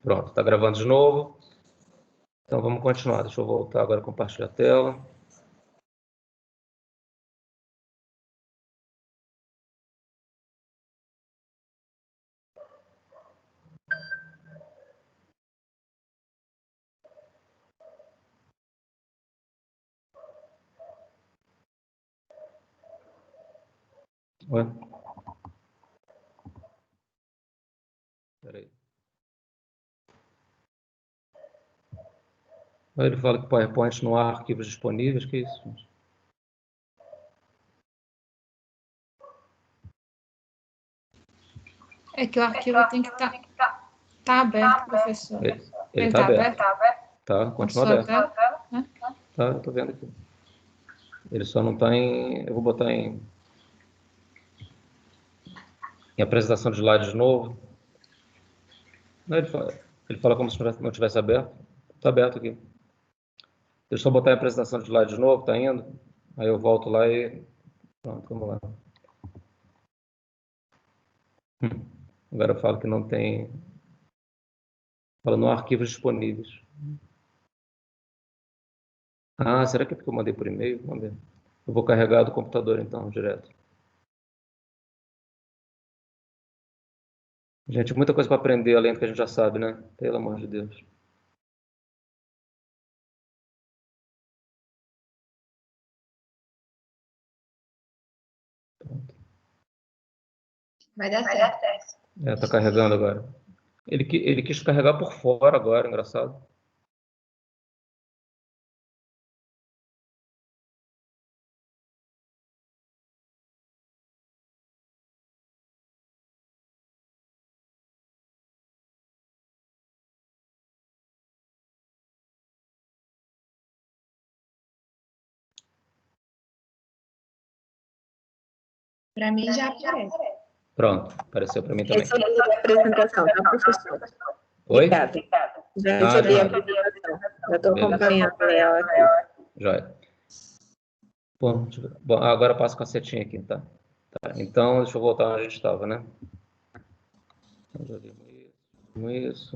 Pronto, está gravando de novo. Então, vamos continuar. Deixa eu voltar agora a compartilhar a tela. Ué? Espera aí. Ele fala que PowerPoint não há arquivos disponíveis. Que isso? É que o arquivo tem que estar aberto, professor. Ele está aberto. Tá, continua aberto. Né? Tá, eu estou vendo aqui. Ele só não está em... Eu vou botar em apresentação de slide de novo. Não, ele fala como se não tivesse aberto. Está aberto aqui. Deixa eu só botar em apresentação de slide de novo, está indo. Aí eu volto lá e... Pronto, vamos lá. Agora eu falo que não tem... Fala, não há arquivos disponíveis. Ah, será que é porque eu mandei por e-mail? Vamos ver. Eu vou carregar do computador, então, direto. Gente, muita coisa para aprender, além do que a gente já sabe, né? Pelo amor de Deus. Pronto. Vai dar certo. Tá carregando agora. Ele quis carregar por fora agora, engraçado. Para mim já aparece. Pronto, apareceu para mim também. Recebi a apresentação, tá, professor? Oi? Obrigada. Já recebi a apresentação. Já estou acompanhando ela aqui. Joia. Bom, agora passo com a setinha aqui, tá? Então, deixa eu voltar onde a gente estava, né? Já vimos isso.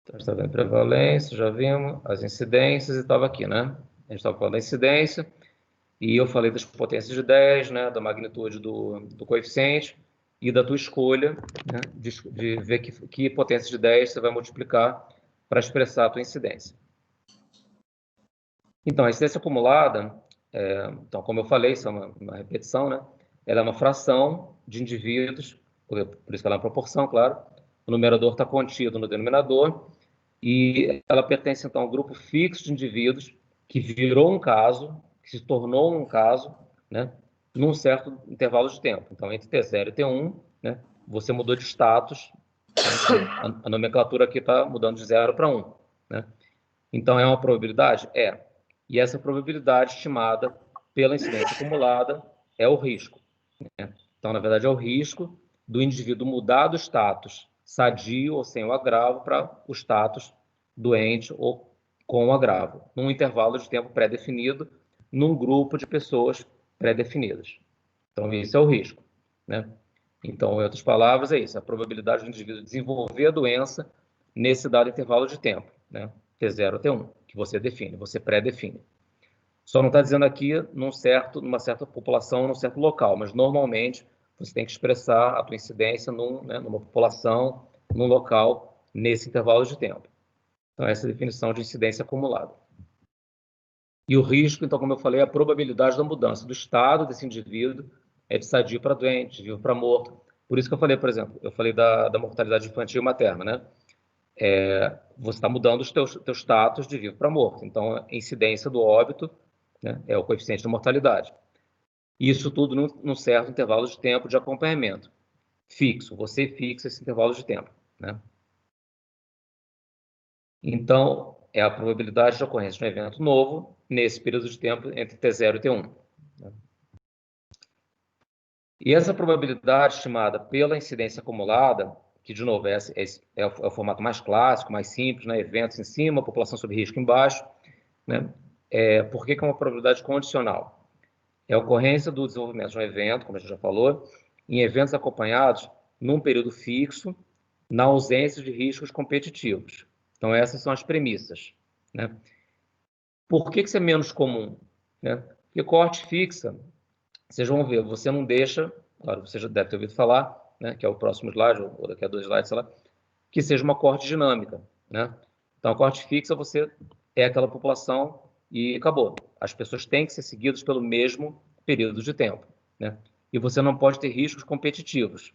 Então, a gente está vendo prevalência, já vimos as incidências e estava aqui, né? A gente estava falando da incidência e eu falei das potências de 10, né? Da magnitude do coeficiente e da tua escolha, né? De ver que potência de 10 você vai multiplicar para expressar a tua incidência. Então, a incidência acumulada, então, como eu falei, isso é uma repetição, né? Ela é uma fração de indivíduos, por isso que ela é uma proporção, claro. O numerador está contido no denominador e ela pertence, então, a um grupo fixo de indivíduos que virou um caso, que se tornou um caso, né? Num certo intervalo de tempo. Então, entre T0 e T1, né? Você mudou de status, né? A nomenclatura aqui está mudando de 0 para 1, né? Então, é uma probabilidade? É. E essa probabilidade estimada pela incidência acumulada é o risco, né? Então, na verdade, é o risco do indivíduo mudar do status sadio ou sem o agravo para o status doente ou com o agravo, num intervalo de tempo pré-definido, num grupo de pessoas pré-definidas. Então, esse é o risco, né? Então, em outras palavras, é isso, a probabilidade do indivíduo desenvolver a doença nesse dado intervalo de tempo, né? T0 ou T1, que você define, você pré-define. Só não está dizendo aqui numa certa população, num certo local, mas normalmente você tem que expressar a tua incidência numa população, num local, nesse intervalo de tempo. Então, essa é a definição de incidência acumulada. E o risco, então, como eu falei, é a probabilidade da mudança do estado desse indivíduo de sadio para doente, de vivo para morto. Por isso que eu falei, por exemplo, da mortalidade infantil materna, né? Você está mudando os teus status de vivo para morto. Então, a incidência do óbito, né, é o coeficiente de mortalidade. Isso tudo num certo intervalo de tempo de acompanhamento fixo. Você fixa esse intervalo de tempo, né? Então, é a probabilidade de ocorrência de um evento novo nesse período de tempo entre T0 e T1. Né? E essa probabilidade estimada pela incidência acumulada, que, de novo, é o formato mais clássico, mais simples, né? Eventos em cima, população sob risco embaixo, né? Por que é uma probabilidade condicional? é a ocorrência do desenvolvimento de um evento, como a gente já falou, em eventos acompanhados num período fixo, na ausência de riscos competitivos. Então, essas são as premissas, né? Por que isso é menos comum, né? Porque coorte fixa, vocês vão ver, você não deixa, claro, você já deve ter ouvido falar, né, que é o próximo slide, ou daqui a 2 slides, sei lá, que seja uma coorte dinâmica, né? Então, a coorte fixa, você é aquela população e acabou. As pessoas têm que ser seguidas pelo mesmo período de tempo, né? E você não pode ter riscos competitivos.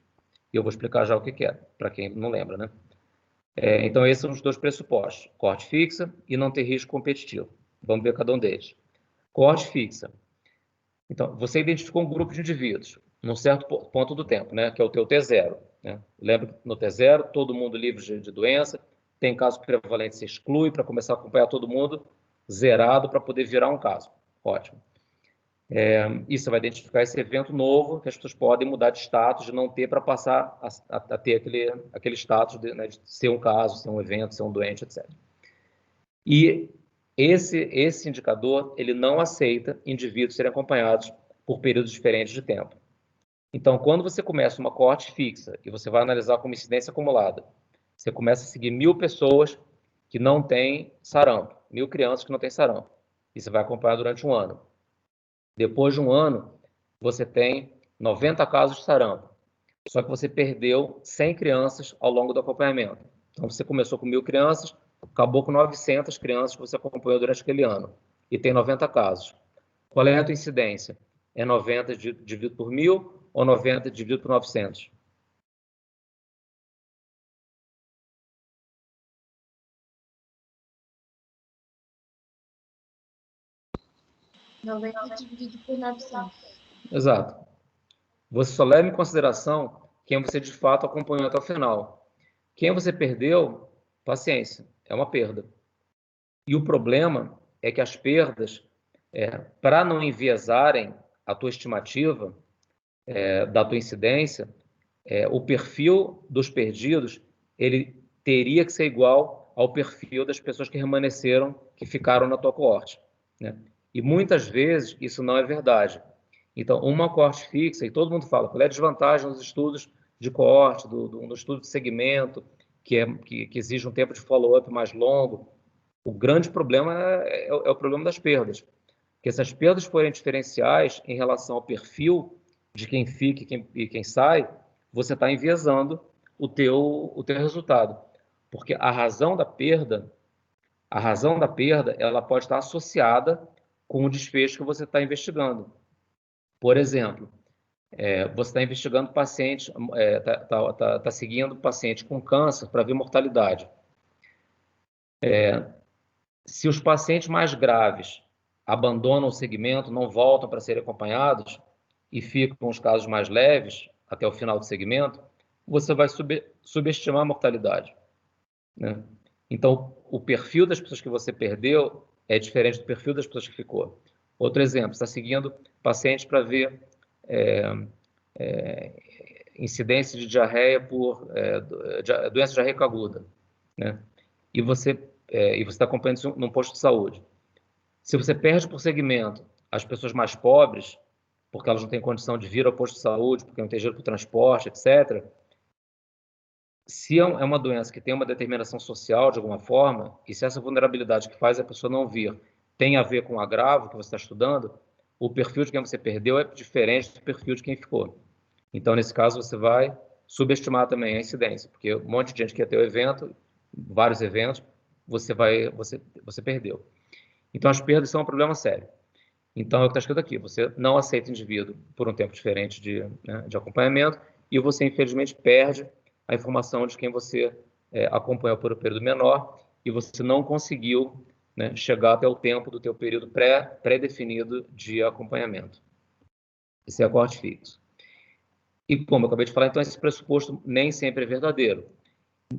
E eu vou explicar já o que é, para quem não lembra, né? Então, esses são os dois pressupostos. Coorte fixa e não ter risco competitivo. Vamos ver cada um deles. Coorte fixa. Então, você identificou um grupo de indivíduos num certo ponto do tempo, né? Que é o teu T0. Né? Lembra que no T0, todo mundo livre de doença, tem caso prevalente, se exclui para começar a acompanhar todo mundo zerado para poder virar um caso. Ótimo. E você vai identificar esse evento novo que as pessoas podem mudar de status, de não ter para passar a ter aquele status né, de ser um caso, ser um evento, ser um doente, etc. E esse indicador, ele não aceita indivíduos serem acompanhados por períodos diferentes de tempo. Então, quando você começa uma coorte fixa e você vai analisar como incidência acumulada, você começa a seguir 1.000 pessoas que não têm sarampo, 1.000 crianças que não têm sarampo, e você vai acompanhar durante um ano. Depois de um ano, você tem 90 casos de sarampo, só que você perdeu 100 crianças ao longo do acompanhamento. Então, você começou com 1.000 crianças, acabou com 900 crianças que você acompanhou durante aquele ano, e tem 90 casos. Qual é a tua incidência? É 90 dividido por 1.000 ou 90 dividido por 900? Dividido por 900. Exato. Você só leva em consideração quem você de fato acompanhou até o final. Quem você perdeu, paciência, é uma perda. E o problema é que as perdas, para não enviesarem a tua estimativa da tua incidência, o perfil dos perdidos, ele teria que ser igual ao perfil das pessoas que permaneceram, que ficaram na tua coorte, né? E muitas vezes isso não é verdade. Então, uma coorte fixa, e todo mundo fala, qual é a desvantagem nos estudos de coorte, no estudo de segmento, que exige um tempo de follow-up mais longo. O grande problema é o problema das perdas. Porque se as perdas forem diferenciais em relação ao perfil de quem fica e quem sai, você está enviesando o teu resultado. Porque a razão da perda, ela pode estar associada com o desfecho que você está investigando. Por exemplo, você está investigando paciente, está seguindo paciente com câncer para ver mortalidade. Se os pacientes mais graves abandonam o segmento, não voltam para serem acompanhados e ficam com os casos mais leves até o final do segmento, você vai subestimar a mortalidade, né? Então, o perfil das pessoas que você perdeu é diferente do perfil das pessoas que ficou. Outro exemplo, você está seguindo pacientes para ver incidência de diarreia por doença diarreica aguda, né? E você está acompanhando isso num posto de saúde. Se você perde por segmento as pessoas mais pobres, porque elas não têm condição de vir ao posto de saúde, porque não tem dinheiro para o transporte, etc., se é uma doença que tem uma determinação social de alguma forma, e se essa vulnerabilidade que faz a pessoa não vir tem a ver com o agravo que você está estudando, o perfil de quem você perdeu é diferente do perfil de quem ficou. Então, nesse caso, você vai subestimar também a incidência, porque um monte de gente que ia ter o evento, vários eventos, você perdeu. Então, as perdas são um problema sério. Então, é o que está escrito aqui, você não aceita indivíduo por um tempo diferente de acompanhamento e você, infelizmente, perde a informação de quem você acompanhou por um período menor e você não conseguiu, né, chegar até o tempo do teu período pré-definido de acompanhamento. Esse é o coorte fixo. E, como eu acabei de falar, então, esse pressuposto nem sempre é verdadeiro.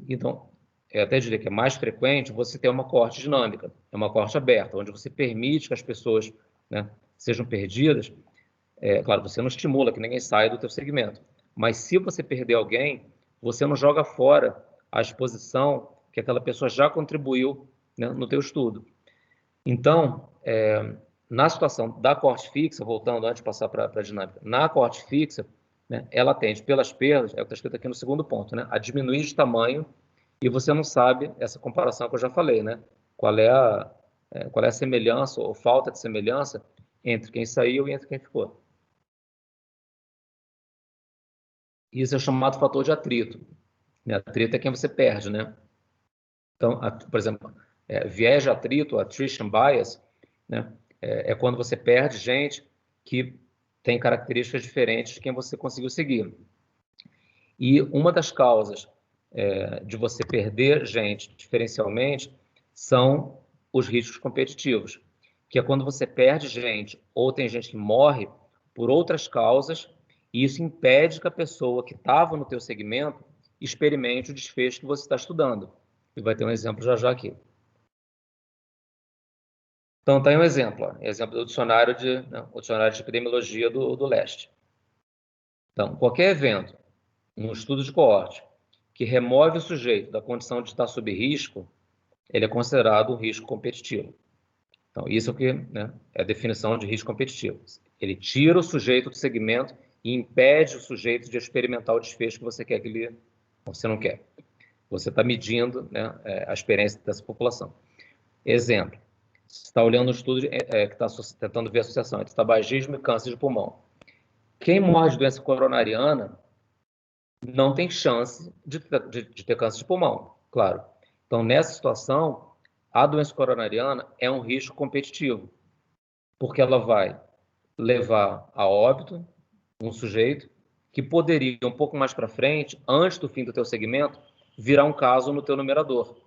Então, eu até diria que é mais frequente você ter uma coorte dinâmica, é uma coorte aberta, onde você permite que as pessoas, né, sejam perdidas. Claro, você não estimula que ninguém saia do teu segmento, mas se você perder alguém, você não joga fora a exposição que aquela pessoa já contribuiu, né, no teu estudo. Então, na situação da corte fixa, voltando antes de passar para a dinâmica, na corte fixa, né, ela tende, pelas perdas, é o que está escrito aqui no segundo ponto, né, a diminuir de tamanho, e você não sabe essa comparação que eu já falei, né, qual é a semelhança ou falta de semelhança entre quem saiu e entre quem ficou. Isso é chamado fator de atrito. Né? Atrito é quem você perde, né? Então, por exemplo, viés de atrito, attrition bias, né? É quando você perde gente que tem características diferentes de quem você conseguiu seguir. E uma das causas de você perder gente diferencialmente são os riscos competitivos, que é quando você perde gente ou tem gente que morre por outras causas, e isso impede que a pessoa que estava no teu segmento experimente o desfecho que você está estudando. E vai ter um exemplo já já aqui. Então, tem um exemplo. Exemplo do dicionário o dicionário de epidemiologia do leste. Então, qualquer evento, um estudo de coorte, que remove o sujeito da condição de estar sob risco, ele é considerado um risco competitivo. Então, isso aqui, né, é a definição de risco competitivo. Ele tira o sujeito do segmento e impede o sujeito de experimentar o desfecho que você quer que ele... Você não quer. Você está medindo, né, a experiência dessa população. Exemplo. Você está olhando um estudo que está tentando ver a associação entre tabagismo e câncer de pulmão. Quem morre de doença coronariana não tem chance de ter câncer de pulmão, claro. Então, nessa situação, a doença coronariana é um risco competitivo, porque ela vai levar a óbito um sujeito que poderia, um pouco mais para frente, antes do fim do teu segmento, virar um caso no teu numerador.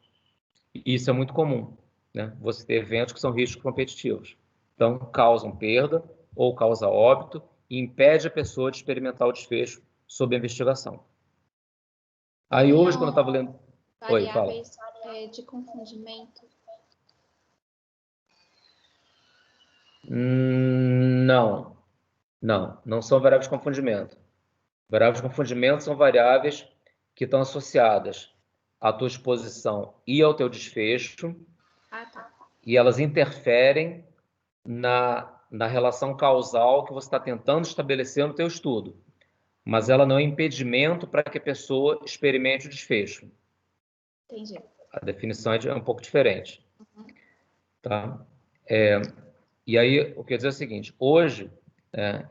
E isso é muito comum, né? Você ter eventos que são riscos competitivos. Então, causam perda ou causa óbito e impede a pessoa de experimentar o desfecho sob a investigação. Aí hoje, quando eu estava lendo... Oi, fala. De confundimento? Não são variáveis de confundimento. Variáveis de confundimento são variáveis que estão associadas à tua exposição e ao teu desfecho, Tá. e elas interferem na relação causal que você está tentando estabelecer no teu estudo, mas ela não é impedimento para que a pessoa experimente o desfecho. Entendi. A definição é um pouco diferente. Tá? E aí, o que eu ia dizer é o seguinte, hoje,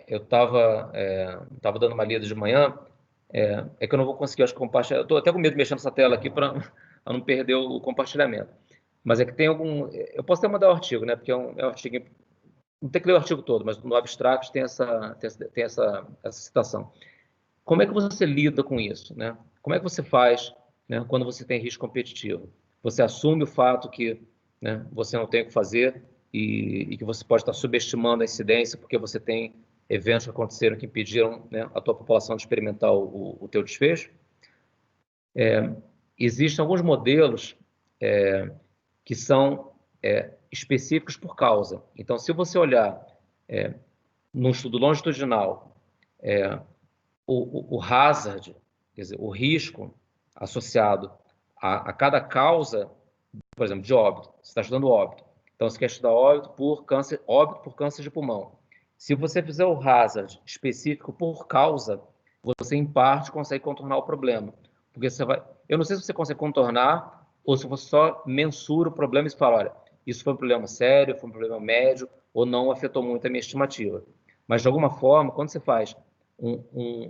eu estava dando uma lida de manhã, que eu não vou conseguir, acho, compartilhar, eu estou até com medo de mexer nessa tela aqui para não perder o compartilhamento, mas é que tem eu posso até mandar o artigo, né, porque é um artigo, não tem que ler o artigo todo, mas no Abstract tem essa citação. Como é que você lida com isso, né? Como é que você faz, né, quando você tem risco competitivo? Você assume o fato que, né, você não tem o que fazer e que você pode estar subestimando a incidência porque você tem eventos que aconteceram que impediram, né, a tua população de experimentar o teu desfecho? Existem alguns modelos que são específicos por causa. Então, se você olhar no estudo longitudinal, o hazard, quer dizer, o risco associado a cada causa, por exemplo, de óbito. Você está estudando óbito. Então, você quer estudar óbito por câncer de pulmão. Se você fizer o hazard específico por causa, você, em parte, consegue contornar o problema. Porque você vai... Eu não sei se você consegue contornar ou se você só mensura o problema e fala, olha, isso foi um problema sério, foi um problema médio, ou não afetou muito a minha estimativa. Mas, de alguma forma, quando você faz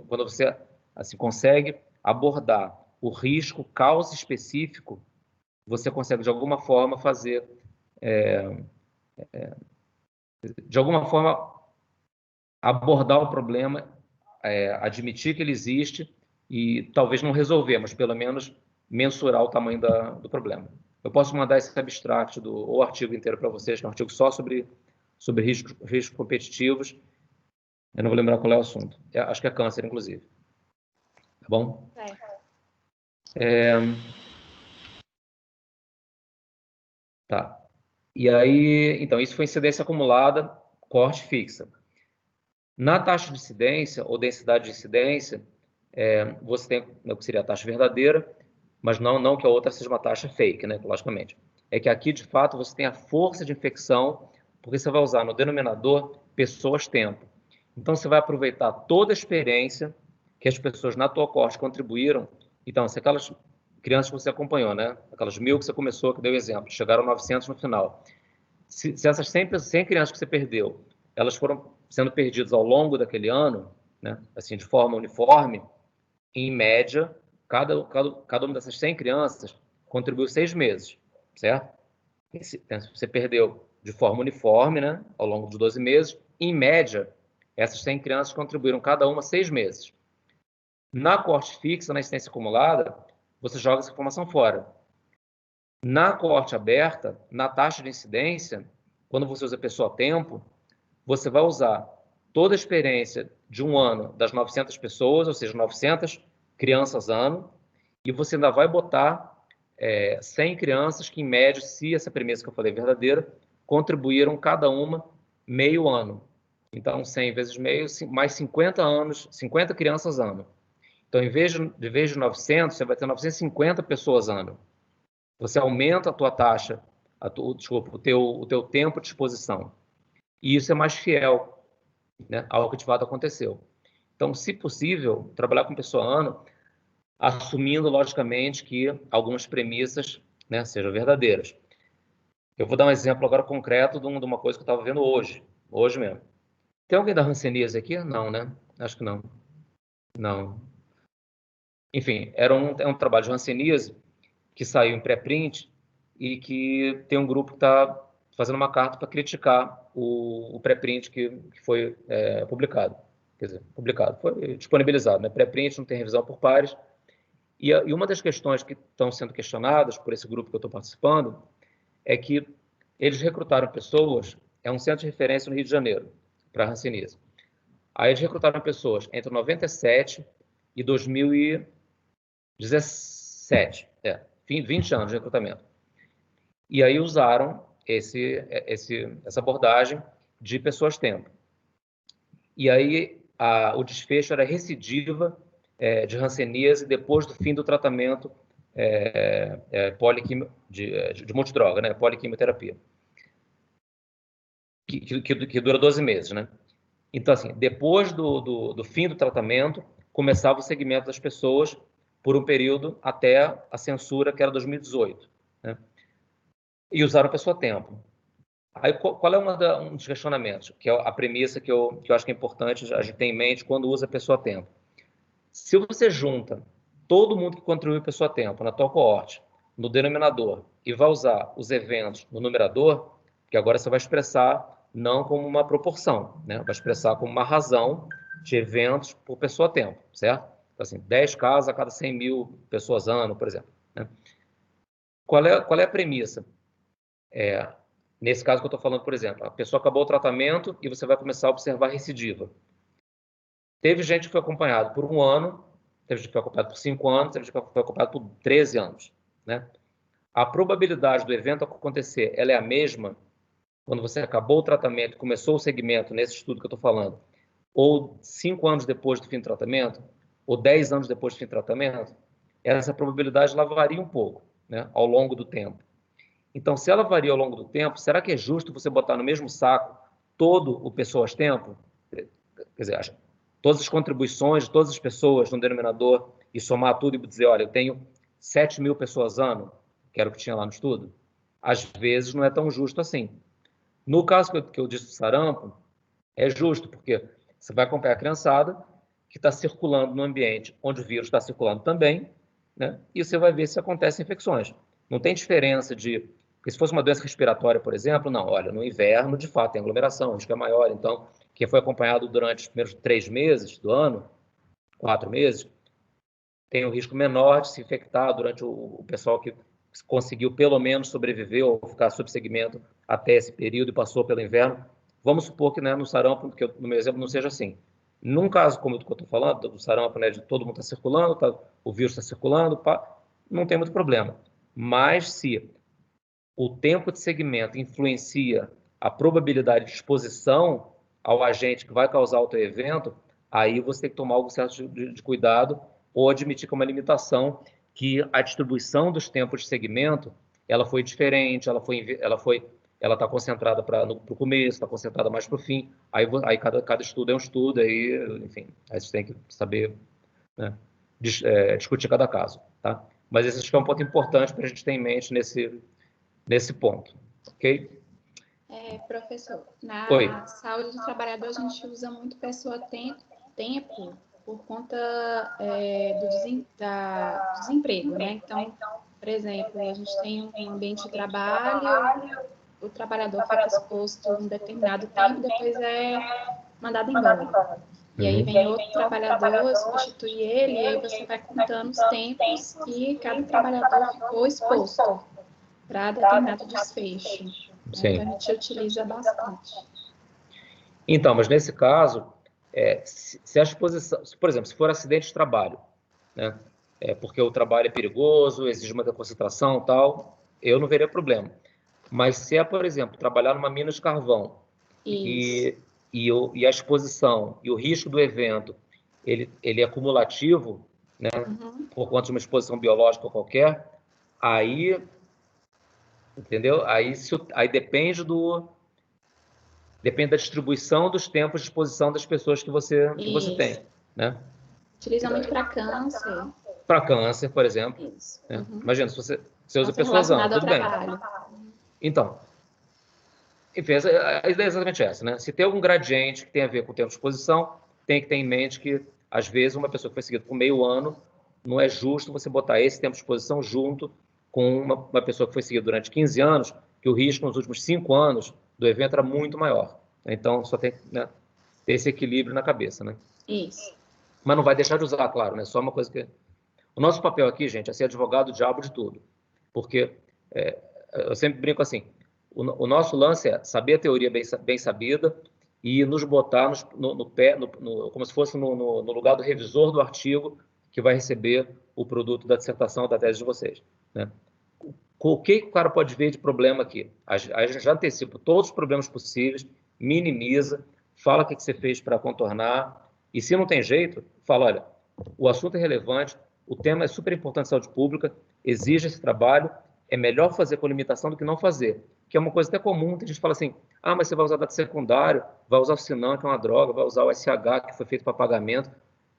quando você assim, consegue abordar o risco causa específico, você consegue, de alguma forma, fazer... de alguma forma, abordar o problema, admitir que ele existe e talvez não resolver, mas pelo menos mensurar o tamanho do problema. Eu posso mandar esse abstract ou artigo inteiro para vocês, que é um artigo só sobre riscos competitivos. Eu não vou lembrar qual é o assunto. Acho que é câncer, inclusive. Tá bom? Tá. E aí, então, isso foi incidência acumulada, corte fixa. Na taxa de incidência, ou densidade de incidência, você tem o que seria a taxa verdadeira, mas não que a outra seja uma taxa fake, né, logicamente. É que aqui, de fato, você tem a força de infecção porque você vai usar no denominador pessoas-tempo. Então, você vai aproveitar toda a experiência que as pessoas na tua coorte contribuíram. Então, se aquelas crianças que você acompanhou, né? Aquelas 1000 que você começou, que deu exemplo, chegaram a 900 no final. Se essas 100 crianças que você perdeu, elas foram sendo perdidas ao longo daquele ano, né? Assim, de forma uniforme, em média, cada uma dessas 100 crianças contribuiu 6 meses, certo? Se você perdeu de forma uniforme, né? Ao longo de 12 meses, em média, essas 100 crianças contribuíram cada uma 6 meses. Na coorte fixa, na incidência acumulada, você joga essa informação fora. Na coorte aberta, na taxa de incidência, quando você usa pessoa-tempo, você vai usar toda a experiência de um ano das 900 pessoas, ou seja, 900 crianças ano, e você ainda vai botar 100 crianças que, em média, se essa premissa que eu falei é verdadeira, contribuíram cada uma meio ano. Então, 100 vezes meio, mais 50 anos, 50 crianças ano. Então, em vez de 900, você vai ter 950 pessoas ano. Você aumenta a tua taxa, o teu tempo de exposição. E isso é mais fiel, né, ao que de fato aconteceu. Então, se possível, trabalhar com pessoa ano, assumindo, logicamente, que algumas premissas, né, sejam verdadeiras. Eu vou dar um exemplo agora concreto de uma coisa que eu estava vendo hoje mesmo. Tem alguém da hanseníase aqui? Não, né? Acho que não. Não. Enfim, é um trabalho de hanseníase que saiu em pré-print e que tem um grupo que está fazendo uma carta para criticar o pré-print que foi publicado. Quer dizer, publicado, foi disponibilizado, né? Pré-print, não tem revisão por pares. E uma das questões que estão sendo questionadas por esse grupo que eu estou participando é que eles recrutaram pessoas, é um centro de referência no Rio de Janeiro, para a hanseníase. Aí eles recrutaram pessoas entre 97 e 2017, 20 anos de recrutamento. E aí usaram essa abordagem de pessoas-tempo. E aí o desfecho era recidiva de hanseníase depois do fim do tratamento de multidroga, né? Poliquimioterapia, que dura 12 meses, né? Então, assim, depois do fim do tratamento, começava o segmento das pessoas por um período até a censura, que era 2018, né? E usaram pessoa-tempo. Aí, qual é um dos questionamentos, que é a premissa que eu acho que é importante a gente ter em mente quando usa pessoa-tempo? Se você junta todo mundo que contribuiu pessoa-tempo na tua coorte, no denominador, e vai usar os eventos no numerador, que agora você vai expressar não como uma proporção, né? Vai expressar como uma razão de eventos por pessoa-tempo, certo? Então, assim, 10 casos a cada 100 mil pessoas ano, por exemplo, né? Qual é a premissa? Nesse caso que eu estou falando, por exemplo, a pessoa acabou o tratamento e você vai começar a observar recidiva. Teve gente que foi acompanhado por 1 ano, teve gente que foi acompanhado por 5 anos, teve gente que foi acompanhado por 13 anos, né? A probabilidade do evento acontecer, ela é a mesma quando você acabou o tratamento e começou o segmento, nesse estudo que eu estou falando, ou 5 anos depois do fim do tratamento, ou 10 anos depois do fim do tratamento, essa probabilidade ela varia um pouco, né, ao longo do tempo. Então, se ela varia ao longo do tempo, será que é justo você botar no mesmo saco todo o pessoas-tempo? Quer dizer, todas as contribuições de todas as pessoas no denominador e somar tudo e dizer, olha, eu tenho 7 mil pessoas ano, que era o que tinha lá no estudo? Às vezes não é tão justo assim. No caso que eu disse do sarampo, é justo, porque você vai acompanhar a criançada que está circulando no ambiente onde o vírus está circulando também, né? E você vai ver se acontecem infecções. Não tem diferença porque se fosse uma doença respiratória, por exemplo, não, olha, no inverno, de fato, tem aglomeração, o risco é maior. Então, quem foi acompanhado durante os primeiros 3 meses do ano, 4 meses, tem um risco menor de se infectar durante o pessoal que conseguiu pelo menos sobreviver ou ficar sob segmento até esse período e passou pelo inverno. Vamos supor que, né, no sarampo, que no meu exemplo não seja assim. Num caso como o que eu estou falando, do sarampo, né, de todo mundo está circulando, o vírus está circulando, não tem muito problema. Mas se o tempo de segmento influencia a probabilidade de exposição ao agente que vai causar o teu evento, aí você tem que tomar algum certo de cuidado ou admitir como uma limitação que a distribuição dos tempos de segmento ela foi diferente, ela foi ela está concentrada para o começo, está concentrada mais para o fim. Aí cada estudo é um estudo, aí, enfim, aí você tem que saber, né, discutir cada caso, tá? Mas esse acho que é um ponto importante para a gente ter em mente nesse ponto, ok? Professor, Oi. na saúde do trabalhador, a gente usa muito tempo por conta do desemprego, né? Então, por exemplo, a gente tem um ambiente de trabalho, o trabalhador fica exposto um determinado tempo, depois é mandado embora. E aí vem outro trabalhador, substitui ele, e aí você vai contando os tempos que cada trabalhador ficou exposto para determinado desfecho. Sim. Então, a gente utiliza bastante. Então, mas nesse caso, se a exposição, por exemplo, se for acidente de trabalho, né, porque o trabalho é perigoso, exige muita concentração e tal, eu não veria problema. Mas se é, por exemplo, trabalhar numa mina de carvão e a exposição e o risco do evento, ele é cumulativo, né, por conta de uma exposição biológica qualquer, aí, entendeu? Aí depende da distribuição dos tempos de exposição das pessoas que você tem, né? Utiliza muito para câncer. Para câncer, por exemplo. Isso. Né? Imagina, se você usa Câncer pessoasão, relacionado ao tudo bem. trabalho. Então, enfim, a ideia é exatamente essa, né? Se tem algum gradiente que tem a ver com o tempo de exposição, tem que ter em mente que, às vezes, uma pessoa que foi seguida por meio ano, não é justo você botar esse tempo de exposição junto com uma pessoa que foi seguida durante 15 anos, que o risco nos últimos 5 anos do evento era muito maior. Então, só tem que, né, ter esse equilíbrio na cabeça, né? Isso. Mas não vai deixar de usar, claro, né? Só uma coisa que... O nosso papel aqui, gente, é ser advogado diabo de tudo. Porque eu sempre brinco assim, o nosso lance é saber a teoria bem sabida e nos botar no pé, como se fosse no lugar do revisor do artigo que vai receber o produto da dissertação ou da tese de vocês, né? O que o cara pode ver de problema aqui? A gente já antecipa todos os problemas possíveis, minimiza, fala o que você fez para contornar, e se não tem jeito, fala, olha, o assunto é relevante, o tema é super importante de saúde pública, exige esse trabalho, é melhor fazer com limitação do que não fazer, que é uma coisa até comum, a gente fala assim, mas você vai usar dado secundário, vai usar o Sinan, que é uma droga, vai usar o SH, que foi feito para pagamento.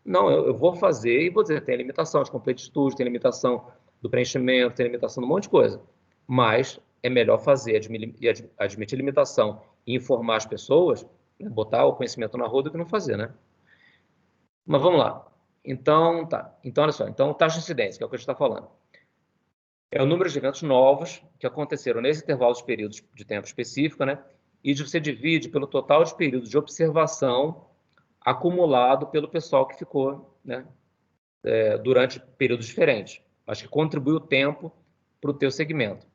Não, eu vou fazer e vou dizer, tem limitação de completo estudo, tem limitação do preenchimento, tem limitação de um monte de coisa. Mas é melhor fazer, admitir limitação e informar as pessoas, né, botar o conhecimento na rua do que não fazer, né? Mas vamos lá. Então, tá. Então, olha só. Então, taxa de incidência, que é o que a gente está falando. É o número de eventos novos que aconteceram nesse intervalo de períodos de tempo específico, né? E você divide pelo total de períodos de observação acumulado pelo pessoal que ficou, né, durante períodos diferentes. Acho que contribui o tempo para o teu segmento.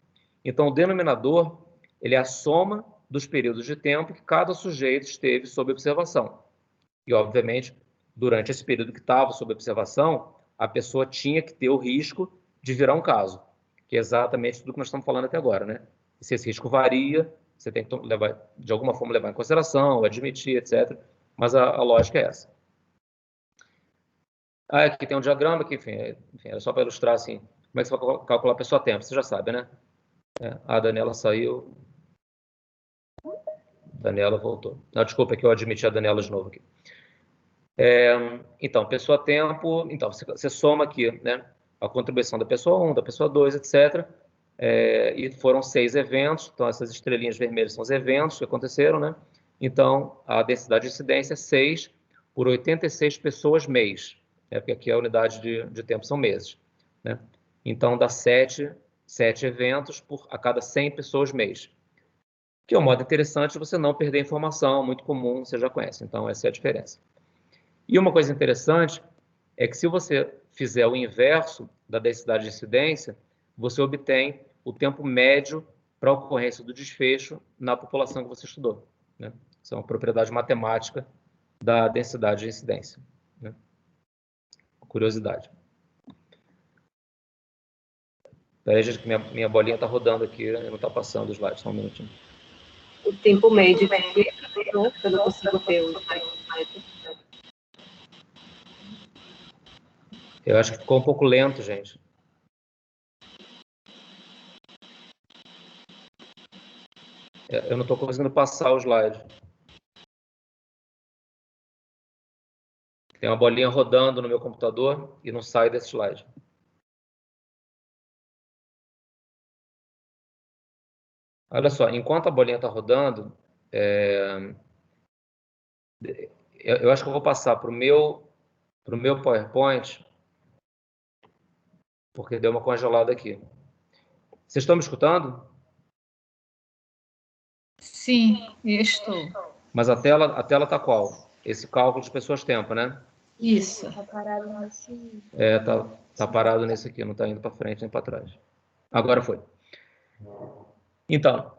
Então, o denominador, ele é a soma dos períodos de tempo que cada sujeito esteve sob observação. E, obviamente, durante esse período que estava sob observação, a pessoa tinha que ter o risco de virar um caso, que é exatamente tudo que nós estamos falando até agora, né? E se esse risco varia, você tem que levar, de alguma forma levar em consideração, admitir, etc. Mas a lógica é essa. Aqui tem um diagrama que, enfim, é só para ilustrar assim, como é que você vai calcular a pessoa a tempo, você já sabe, né? A Daniela saiu. Daniela voltou. Não, desculpa, é que eu admiti a Daniela de novo aqui. Então, pessoa a tempo, então, você soma aqui, né? A contribuição da pessoa 1, da pessoa 2, etc. E foram 6 eventos, então essas estrelinhas vermelhas são os eventos que aconteceram, né? Então, a densidade de incidência é 6 por 86 pessoas mês, né? Porque aqui a unidade de tempo são meses, né? Então, dá 7 eventos a cada 100 pessoas mês, que é um modo interessante de você não perder informação, muito comum, você já conhece. Então, essa é a diferença. E uma coisa interessante é que se você fizer o inverso da densidade de incidência, você obtém o tempo médio para a ocorrência do desfecho na população que você estudou, né? Isso é uma propriedade matemática da densidade de incidência, né? Curiosidade. Peraí, gente, que minha bolinha está rodando aqui, e não está passando os slides, só um minutinho. O tempo médio que eu não consigo ver o slide. Eu acho que ficou um pouco lento, gente. Eu não estou conseguindo passar o slide. Tem uma bolinha rodando no meu computador e não sai desse slide. Olha só, enquanto a bolinha está rodando, eu acho que eu vou passar para o meu PowerPoint, porque deu uma congelada aqui. Vocês estão me escutando? Sim, eu estou. Mas a tela está qual? Esse cálculo de pessoas-tempo, né? Isso. Tá parado nesse. Tá parado nesse aqui, não está indo para frente nem para trás. Agora foi. Então,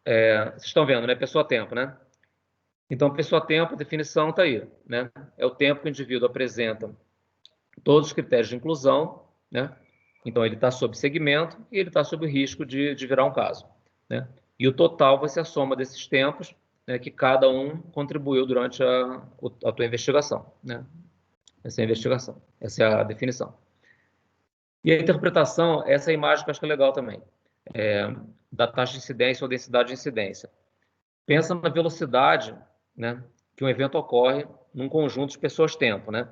vocês estão vendo, né? Pessoa-tempo, né? Então, pessoa-tempo, a definição está aí, né? É o tempo que o indivíduo apresenta todos os critérios de inclusão, né? Então, ele está sob segmento e ele está sob o risco de virar um caso, né? E o total vai ser a soma desses tempos, né, que cada um contribuiu durante a tua investigação, né? Essa é a investigação, essa é a definição. E a interpretação, essa é a imagem que eu acho que é legal também, da taxa de incidência ou densidade de incidência. Pensa na velocidade, né, que um evento ocorre num conjunto de pessoas-tempo, né?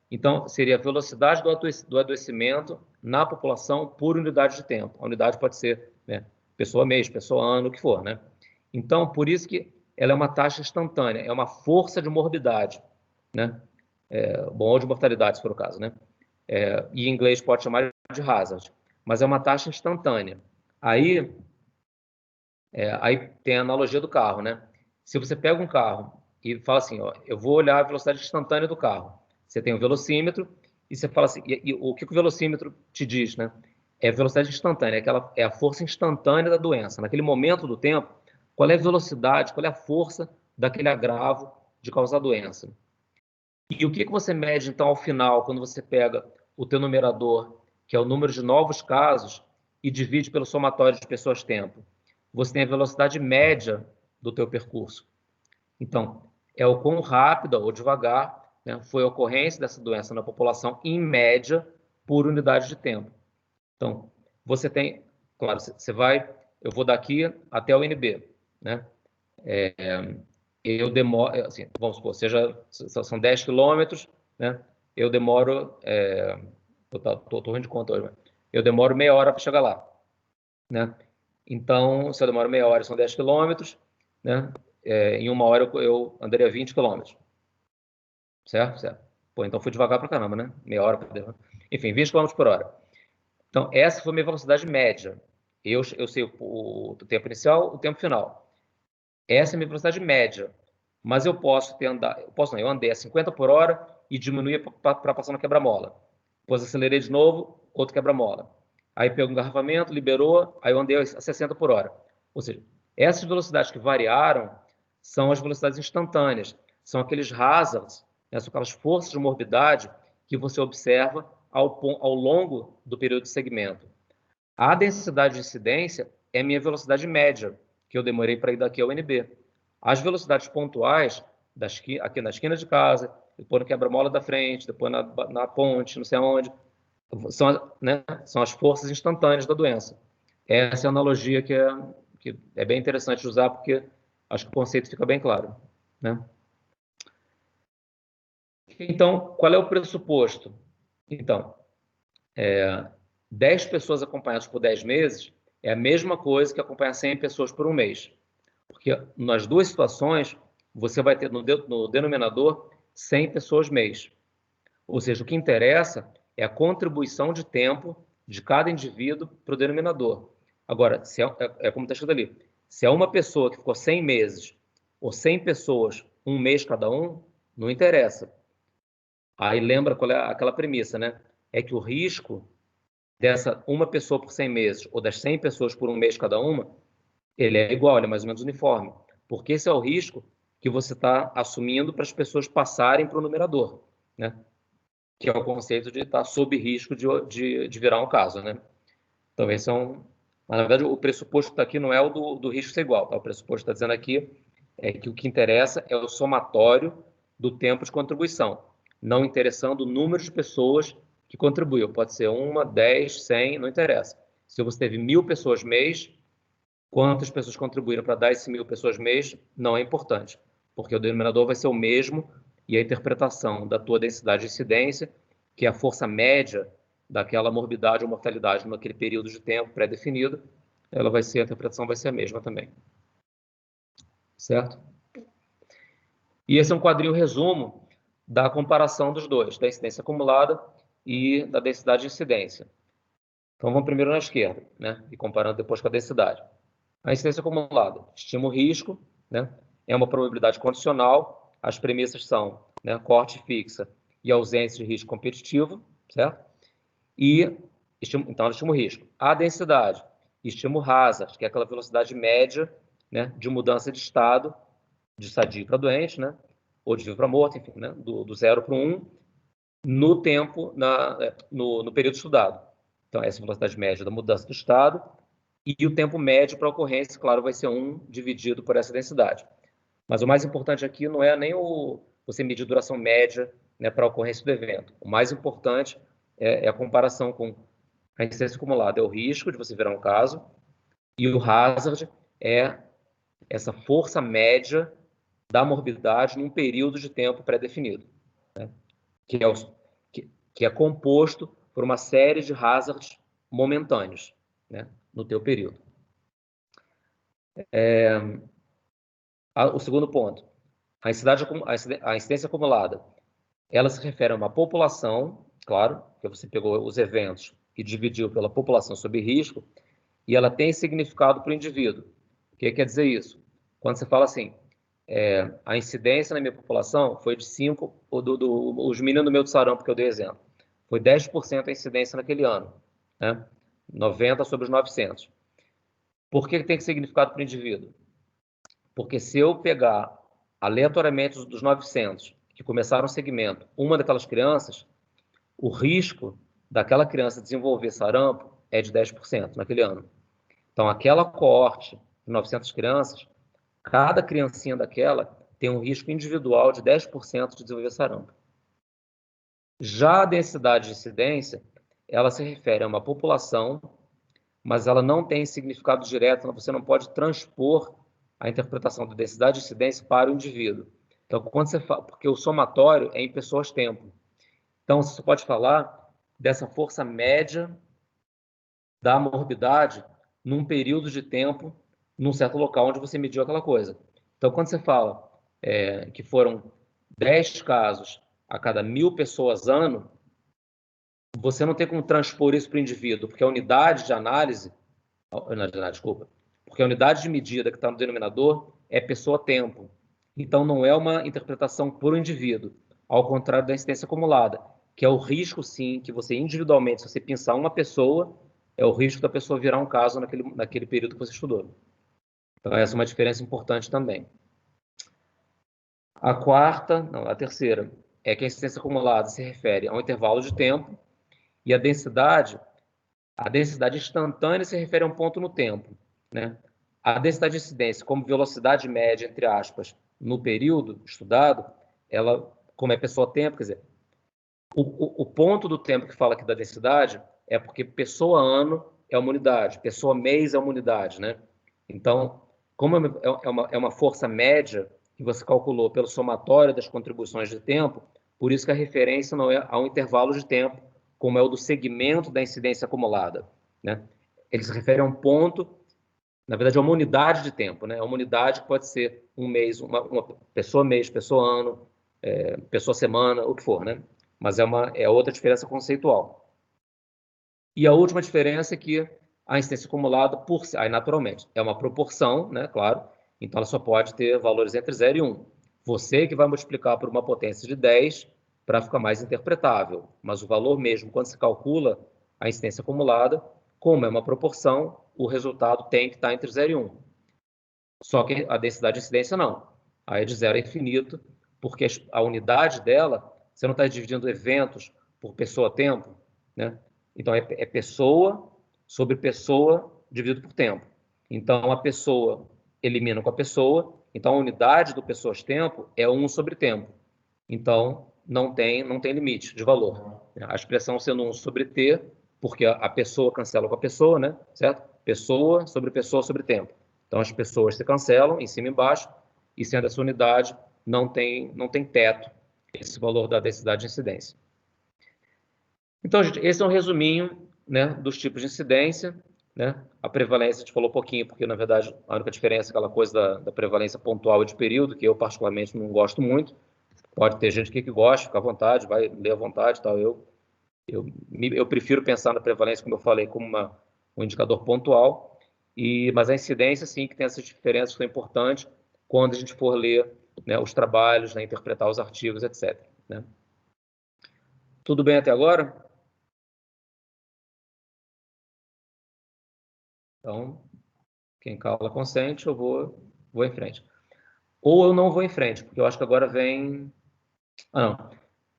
Então, seria a velocidade do adoecimento na população por unidade de tempo. A unidade pode ser, né, pessoa-mês, pessoa-ano, o que for, né? Então, por isso que ela é uma taxa instantânea, é uma força de morbidade, né? Bom, ou de mortalidade, se for o caso, né? E em inglês pode chamar de hazard, mas é uma taxa instantânea. Aí tem a analogia do carro, né? Se você pega um carro e fala assim, ó, eu vou olhar a velocidade instantânea do carro. Você tem o velocímetro e você fala assim, e o que o velocímetro te diz, né? É a velocidade instantânea, é a força instantânea da doença. Naquele momento do tempo, qual é a velocidade, qual é a força daquele agravo de causar doença? E o que você mede, então, ao final, quando você pega o teu numerador, que é o número de novos casos, e divide pelo somatório de pessoas-tempo? Você tem a velocidade média do teu percurso. Então, é o quão rápida ou devagar, né, foi a ocorrência dessa doença na população, em média, por unidade de tempo. Então, você tem, claro, eu vou daqui até o NB, né? Eu demoro, assim, vamos supor, são 10 quilômetros, né? Eu demoro, tô ruim de conta hoje, mas eu demoro meia hora para chegar lá, né? Então, se eu demoro meia hora, são 10 quilômetros, né? Em uma hora eu andaria 20 quilômetros, certo? Certo. Pô, então fui devagar para caramba, né? Meia hora, enfim, 20 quilômetros por hora. Então, essa foi a minha velocidade média. Eu sei o tempo inicial, o tempo final. Essa é a minha velocidade média. Mas eu eu andei a 50 por hora e diminuí para passar no quebra-mola. Depois acelerei de novo, outro quebra-mola. Aí pego um engarrafamento, liberou, aí eu andei a 60 por hora. Ou seja, essas velocidades que variaram são as velocidades instantâneas. São aqueles hazards, né, são aquelas forças de morbidade que você observa ao longo do período de segmento. A densidade de incidência é a minha velocidade média, que eu demorei para ir daqui ao NB. As velocidades pontuais, aqui na esquina de casa, depois no quebra-mola da frente, depois na ponte, não sei aonde, são as forças instantâneas da doença. Essa é a analogia que é bem interessante de usar, porque acho que o conceito fica bem claro, né? Então, qual é o pressuposto? Então, 10 pessoas acompanhadas por 10 meses é a mesma coisa que acompanhar 100 pessoas por um mês. Porque nas duas situações, você vai ter no denominador 100 pessoas mês. Ou seja, o que interessa é a contribuição de tempo de cada indivíduo para o denominador. Agora, como está escrito ali, se é uma pessoa que ficou 100 meses ou 100 pessoas, um mês cada um, não interessa. Aí lembra qual é aquela premissa, né? É que o risco dessa uma pessoa por 100 meses ou das 100 pessoas por um mês cada uma, ele é igual, ele é mais ou menos uniforme. Porque esse é o risco que você está assumindo para as pessoas passarem para o numerador, né? Que é o conceito de estar sob risco de virar um caso, né? Então, esse é mas, na verdade, o pressuposto que está aqui não é o do risco ser igual, tá? O pressuposto que está dizendo aqui é que o que interessa é o somatório do tempo de contribuição, não interessando o número de pessoas que contribuíram. Pode ser 1, 10, 100, não interessa. Se você teve 1000 pessoas mês, quantas pessoas contribuíram para dar esse 1.000 pessoas mês não é importante, porque o denominador vai ser o mesmo e a interpretação da tua densidade de incidência, que é a força média daquela morbidade ou mortalidade naquele período de tempo pré-definido, a interpretação vai ser a mesma também. Certo? E esse é um quadrinho resumo da comparação dos dois, da incidência acumulada e da densidade de incidência. Então, vamos primeiro na esquerda, né? E comparando depois com a densidade. A incidência acumulada, estima o risco, né? É uma probabilidade condicional, as premissas são, né, corte fixa e ausência de risco competitivo, certo? E, então, ela estima o risco. A densidade, estima o hazard, que é aquela velocidade média, né, de mudança de estado, de sadio para doente, né? Ou de vivo para morto, enfim, né? Do 0 para o 1, no tempo, no período estudado. Então, essa é a velocidade média da mudança do estado, e o tempo médio para a ocorrência, claro, vai ser 1 dividido por essa densidade. Mas o mais importante aqui não é nem você medir a duração média, né, para a ocorrência do evento. O mais importante é a comparação com a incidência acumulada, é o risco de você virar um caso, e o hazard é essa força média da morbidade num período de tempo pré-definido, né, que é composto por uma série de hazards momentâneos, né, no teu período. O segundo ponto, a incidência acumulada, ela se refere a uma população, claro, que você pegou os eventos e dividiu pela população sob risco, e ela tem significado para o indivíduo. O que quer dizer isso? Quando você fala assim, a incidência na minha população foi de 5, os meninos do meu de sarampo, que eu dei exemplo, foi 10% a incidência naquele ano, né? 90 sobre os 900. Por que tem significado para o indivíduo? Porque se eu pegar aleatoriamente dos 900 que começaram o segmento, uma daquelas crianças, o risco daquela criança desenvolver sarampo é de 10% naquele ano. Então, aquela coorte de 900 crianças, cada criancinha daquela tem um risco individual de 10% de desenvolver sarampo. Já a densidade de incidência, ela se refere a uma população, mas ela não tem significado direto, você não pode transpor a interpretação da densidade de incidência para o indivíduo. Então, quando você fala, porque o somatório é em pessoas-tempo. Então, você pode falar dessa força média da morbidade num período de tempo, num certo local onde você mediu aquela coisa. Então, quando você fala que foram 10 casos a cada 1.000 pessoas ano, você não tem como transpor isso para o indivíduo, porque a unidade de análise, desculpa, porque a unidade de medida que está no denominador é pessoa-tempo. Então, não é uma interpretação por um indivíduo, ao contrário da incidência acumulada, que é o risco, sim, que você individualmente, se você pensar uma pessoa, é o risco da pessoa virar um caso naquele período que você estudou. Então, essa é uma diferença importante também. A terceira, é que a incidência acumulada se refere a um intervalo de tempo, e a densidade instantânea se refere a um ponto no tempo, né? A densidade de incidência, como velocidade média, entre aspas, no período estudado, ela, como é pessoa-tempo, quer dizer, o ponto do tempo que fala aqui da densidade é porque pessoa-ano é uma unidade, pessoa-mês é uma unidade, né? Então, como é uma força média que você calculou pelo somatório das contribuições de tempo, por isso que a referência não é a um intervalo de tempo, como é o do segmento da incidência acumulada, né? Ele se refere a um ponto, na verdade, é uma unidade de tempo, né? É uma unidade que pode ser um mês, uma pessoa-mês, pessoa-ano, pessoa-semana, o que for, né? Mas é outra diferença conceitual. E a última diferença é que a incidência acumulada, aí naturalmente, é uma proporção, né? Claro, então ela só pode ter valores entre 0 e 1. Você que vai multiplicar por uma potência de 10 para ficar mais interpretável, mas o valor mesmo, quando se calcula a incidência acumulada, como é uma proporção, o resultado tem que estar entre 0 e 1. Só que a densidade de incidência não. Aí é de 0 a infinito, porque a unidade dela, você não está dividindo eventos por pessoa-tempo, né? Então, é pessoa sobre pessoa dividido por tempo. Então, a pessoa elimina com a pessoa, então a unidade do pessoas-tempo é 1 sobre tempo. Então, não tem limite de valor. A expressão sendo 1 sobre t, porque a pessoa cancela com a pessoa, né? Certo? Pessoa sobre tempo. Então, as pessoas se cancelam em cima e embaixo, e sendo essa unidade, não tem teto esse valor da densidade de incidência. Então, gente, esse é um resuminho, né, dos tipos de incidência, né? A prevalência, a gente falou um pouquinho, porque, na verdade, a única diferença é aquela coisa da prevalência pontual e de período, que eu, particularmente, não gosto muito. Pode ter gente que gosta, fica à vontade, vai ler à vontade, tal. Eu prefiro pensar na prevalência, como eu falei, como um indicador pontual, mas a incidência, sim, que tem essas diferenças que são importantes quando a gente for ler, né, os trabalhos, né, interpretar os artigos, etc. Né? Tudo bem até agora? Então, quem cala consente, eu vou em frente. Ou eu não vou em frente, porque eu acho que agora vem... Ah, não.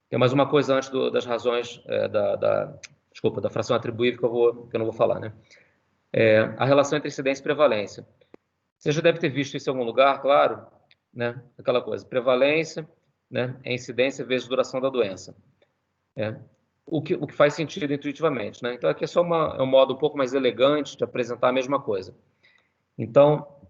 Tem mais uma coisa antes das razões desculpa, da fração atribuível que eu não vou falar, né? A relação entre incidência e prevalência. Você já deve ter visto isso em algum lugar, claro, né? Aquela coisa, prevalência, né, é incidência vezes duração da doença. O que faz sentido intuitivamente, né? Então, aqui é só um modo um pouco mais elegante de apresentar a mesma coisa. Então,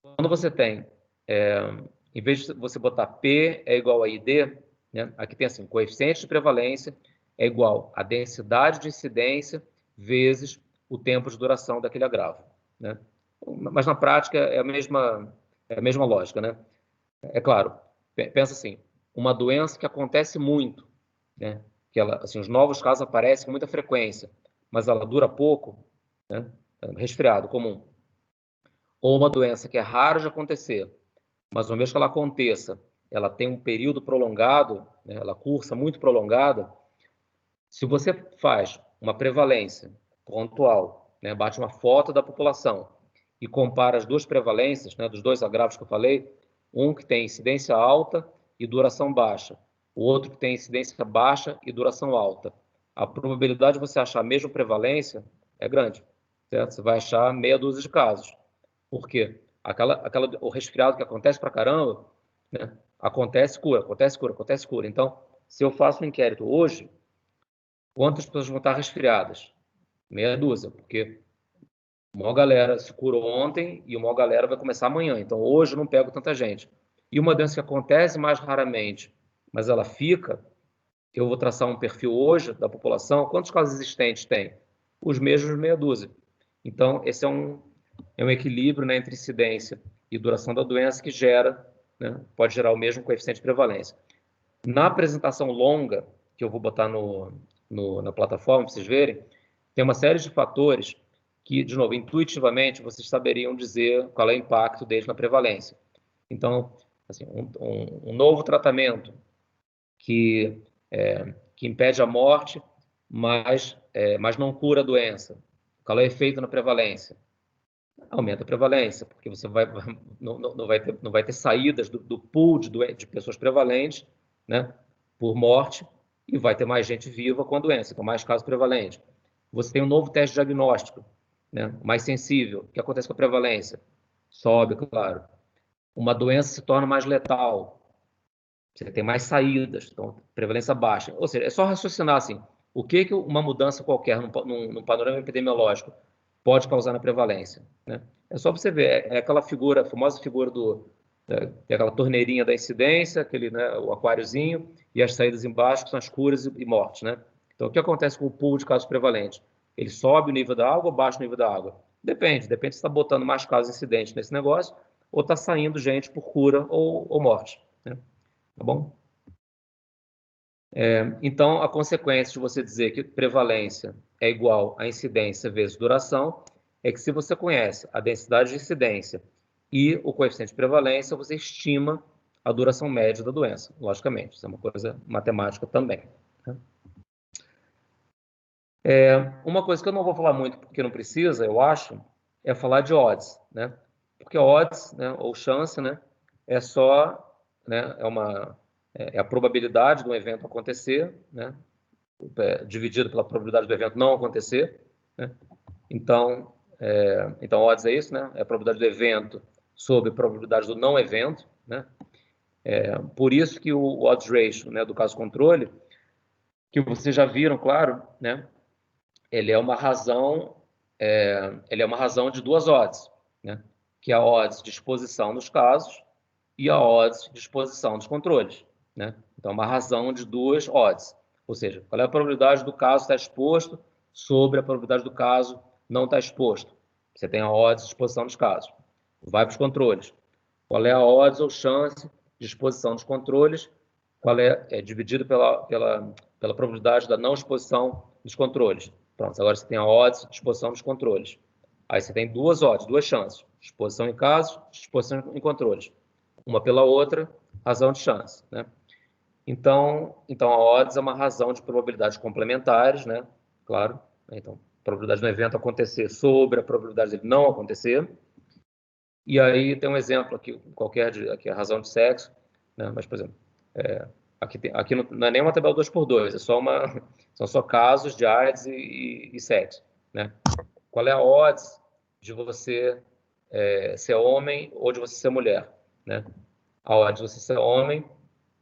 quando você tem, em vez de você botar P é igual a ID, né? Aqui tem assim, coeficiente de prevalência é igual a densidade de incidência vezes o tempo de duração daquele agravo, né? Mas na prática é a mesma lógica, né? É claro, pensa assim, uma doença que acontece muito, né? Que assim, os novos casos aparecem com muita frequência, mas ela dura pouco, né? Resfriado comum. Ou uma doença que é rara de acontecer, mas uma vez que ela aconteça, ela tem um período prolongado, né? Ela cursa muito prolongada. Se você faz uma prevalência pontual, né? Bate uma foto da população e compara as duas prevalências, né? Dos dois agravos que eu falei, um que tem incidência alta e duração baixa, o outro que tem incidência baixa e duração alta. A probabilidade de você achar a mesma prevalência é grande, certo? Você vai achar meia dúzia de casos. Por quê? O resfriado que acontece pra caramba, né? Acontece, cura, acontece, cura, acontece, cura. Então, se eu faço um inquérito hoje, quantas pessoas vão estar resfriadas? Meia dúzia, porque uma galera se curou ontem e uma galera vai começar amanhã. Então, hoje eu não pego tanta gente. E uma doença que acontece mais raramente, mas ela fica, eu vou traçar um perfil hoje da população. Quantos casos existentes tem? Os mesmos meia dúzia. Então, esse é um equilíbrio, né, entre incidência e duração da doença que gera, né, pode gerar o mesmo coeficiente de prevalência. Na apresentação longa, que eu vou botar na plataforma, para vocês verem, tem uma série de fatores que, de novo, intuitivamente, vocês saberiam dizer qual é o impacto deles na prevalência. Então, assim, um novo tratamento que impede a morte, mas não cura a doença. Qual é o efeito na prevalência? Aumenta a prevalência, porque você não vai ter saídas do pool de pessoas prevalentes, né, por morte, e vai ter mais gente viva com a doença, então mais casos prevalentes. Você tem um novo teste diagnóstico, né, mais sensível. O que acontece com a prevalência? Sobe, claro. Uma doença se torna mais letal. Você tem mais saídas, então prevalência baixa. Ou seja, é só raciocinar assim, o que uma mudança qualquer num panorama epidemiológico pode causar na prevalência, né? É só você ver, é aquela figura, a famosa figura tem aquela torneirinha da incidência, né, o aquáriozinho, e as saídas embaixo, que são as curas e mortes, né? Então, o que acontece com o pool de casos prevalentes? Ele sobe o nível da água ou baixa o nível da água? Depende se você está botando mais casos incidentes nesse negócio, ou está saindo gente por cura ou morte, né? Tá bom? Então, a consequência de você dizer que prevalência é igual a incidência vezes duração é que se você conhece a densidade de incidência e o coeficiente de prevalência, você estima a duração média da doença, logicamente. Isso é uma coisa matemática também, né? Uma coisa que eu não vou falar muito porque não precisa, eu acho, é falar de odds, né? Porque odds, né, ou chance, né, é só, né, é a probabilidade do evento acontecer, né, dividido pela probabilidade do evento não acontecer, né? Então, odds é isso, né? É a probabilidade do evento sobre a probabilidade do não evento, né? Por isso que o odds ratio, né, do caso controle, que vocês já viram, claro, né? Ele é uma razão de duas odds, né? que é a odds de exposição dos casos e a odds de exposição dos controles, né? Então, uma razão de duas odds. Ou seja, qual é a probabilidade do caso estar exposto sobre a probabilidade do caso não estar exposto. Você tem a odds de exposição dos casos. Vai para os controles. Qual é a odds ou chance de exposição dos controles? Qual é dividido pela probabilidade da não exposição dos controles. Pronto, agora você tem a odds de exposição dos controles. Aí você tem duas odds, duas chances. Exposição em casos, exposição em controles. Uma pela outra, razão de chance, né? Então a odds é uma razão de probabilidades complementares, né? Claro. Então, a probabilidade do evento acontecer sobre a probabilidade dele não acontecer. E aí tem um exemplo aqui, qualquer, aqui é a razão de sexo, né? Mas, por exemplo, aqui não é nem uma tabela 2x2, são só casos de AIDS e sexo, né? Qual é a odds de você ser homem ou de você ser mulher, né? A odds de você ser homem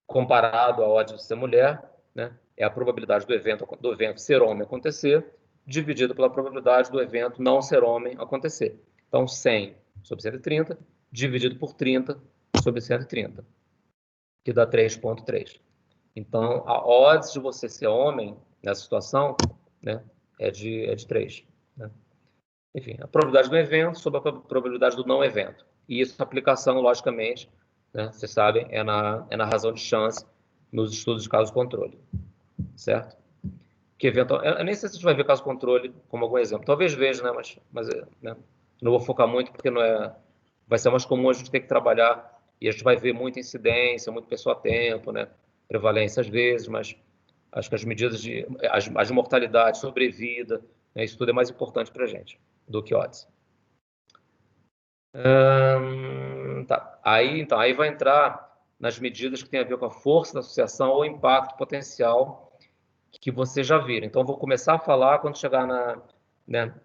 comparado à odds de você ser mulher, né? É a probabilidade do evento ser homem acontecer dividido pela probabilidade do evento não ser homem acontecer. Então, 100 sobre 130 dividido por 30 sobre 130, que dá 3,3. Então, a odds de você ser homem nessa situação, né, é de 3. Né? Enfim, a probabilidade do evento sobre a probabilidade do não evento. E isso, a aplicação, logicamente, né, vocês sabem, é na razão de chance nos estudos de caso-controle. Certo? Que eventual, eu nem sei se a gente vai ver caso-controle como algum exemplo. Talvez veja, né, mas né, não vou focar muito porque não é... Vai ser mais comum a gente ter que trabalhar e a gente vai ver muita incidência, muito pessoa a tempo, né? Prevalência às vezes, mas acho que as medidas as de mortalidade, sobrevida, né? Isso tudo é mais importante para a gente do que odds. Tá. Aí vai entrar nas medidas que tem a ver com a força da associação ou impacto potencial que você já viram. Então, eu vou começar a falar quando chegar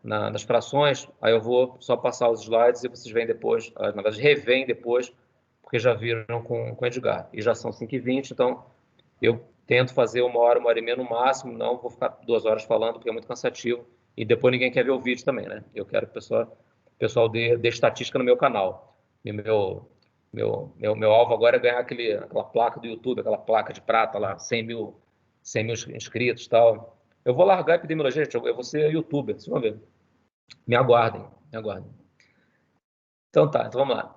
nas frações, aí eu vou só passar os slides e vocês veem depois, na verdade, revêem depois, porque já viram com o Edgar. E já são 5h20, então eu tento fazer 1 hora e meia no máximo, não vou ficar 2 horas falando, porque é muito cansativo, e depois ninguém quer ver o vídeo também, né? Eu quero que o pessoal dê estatística no meu canal. Meu alvo agora é ganhar aquela placa do YouTube, aquela placa de prata lá, 100 mil inscritos e tal. Eu vou largar a epidemiologia, gente, eu vou ser youtuber, vocês vão ver. Me aguardem, me aguardem. Então tá, então vamos lá.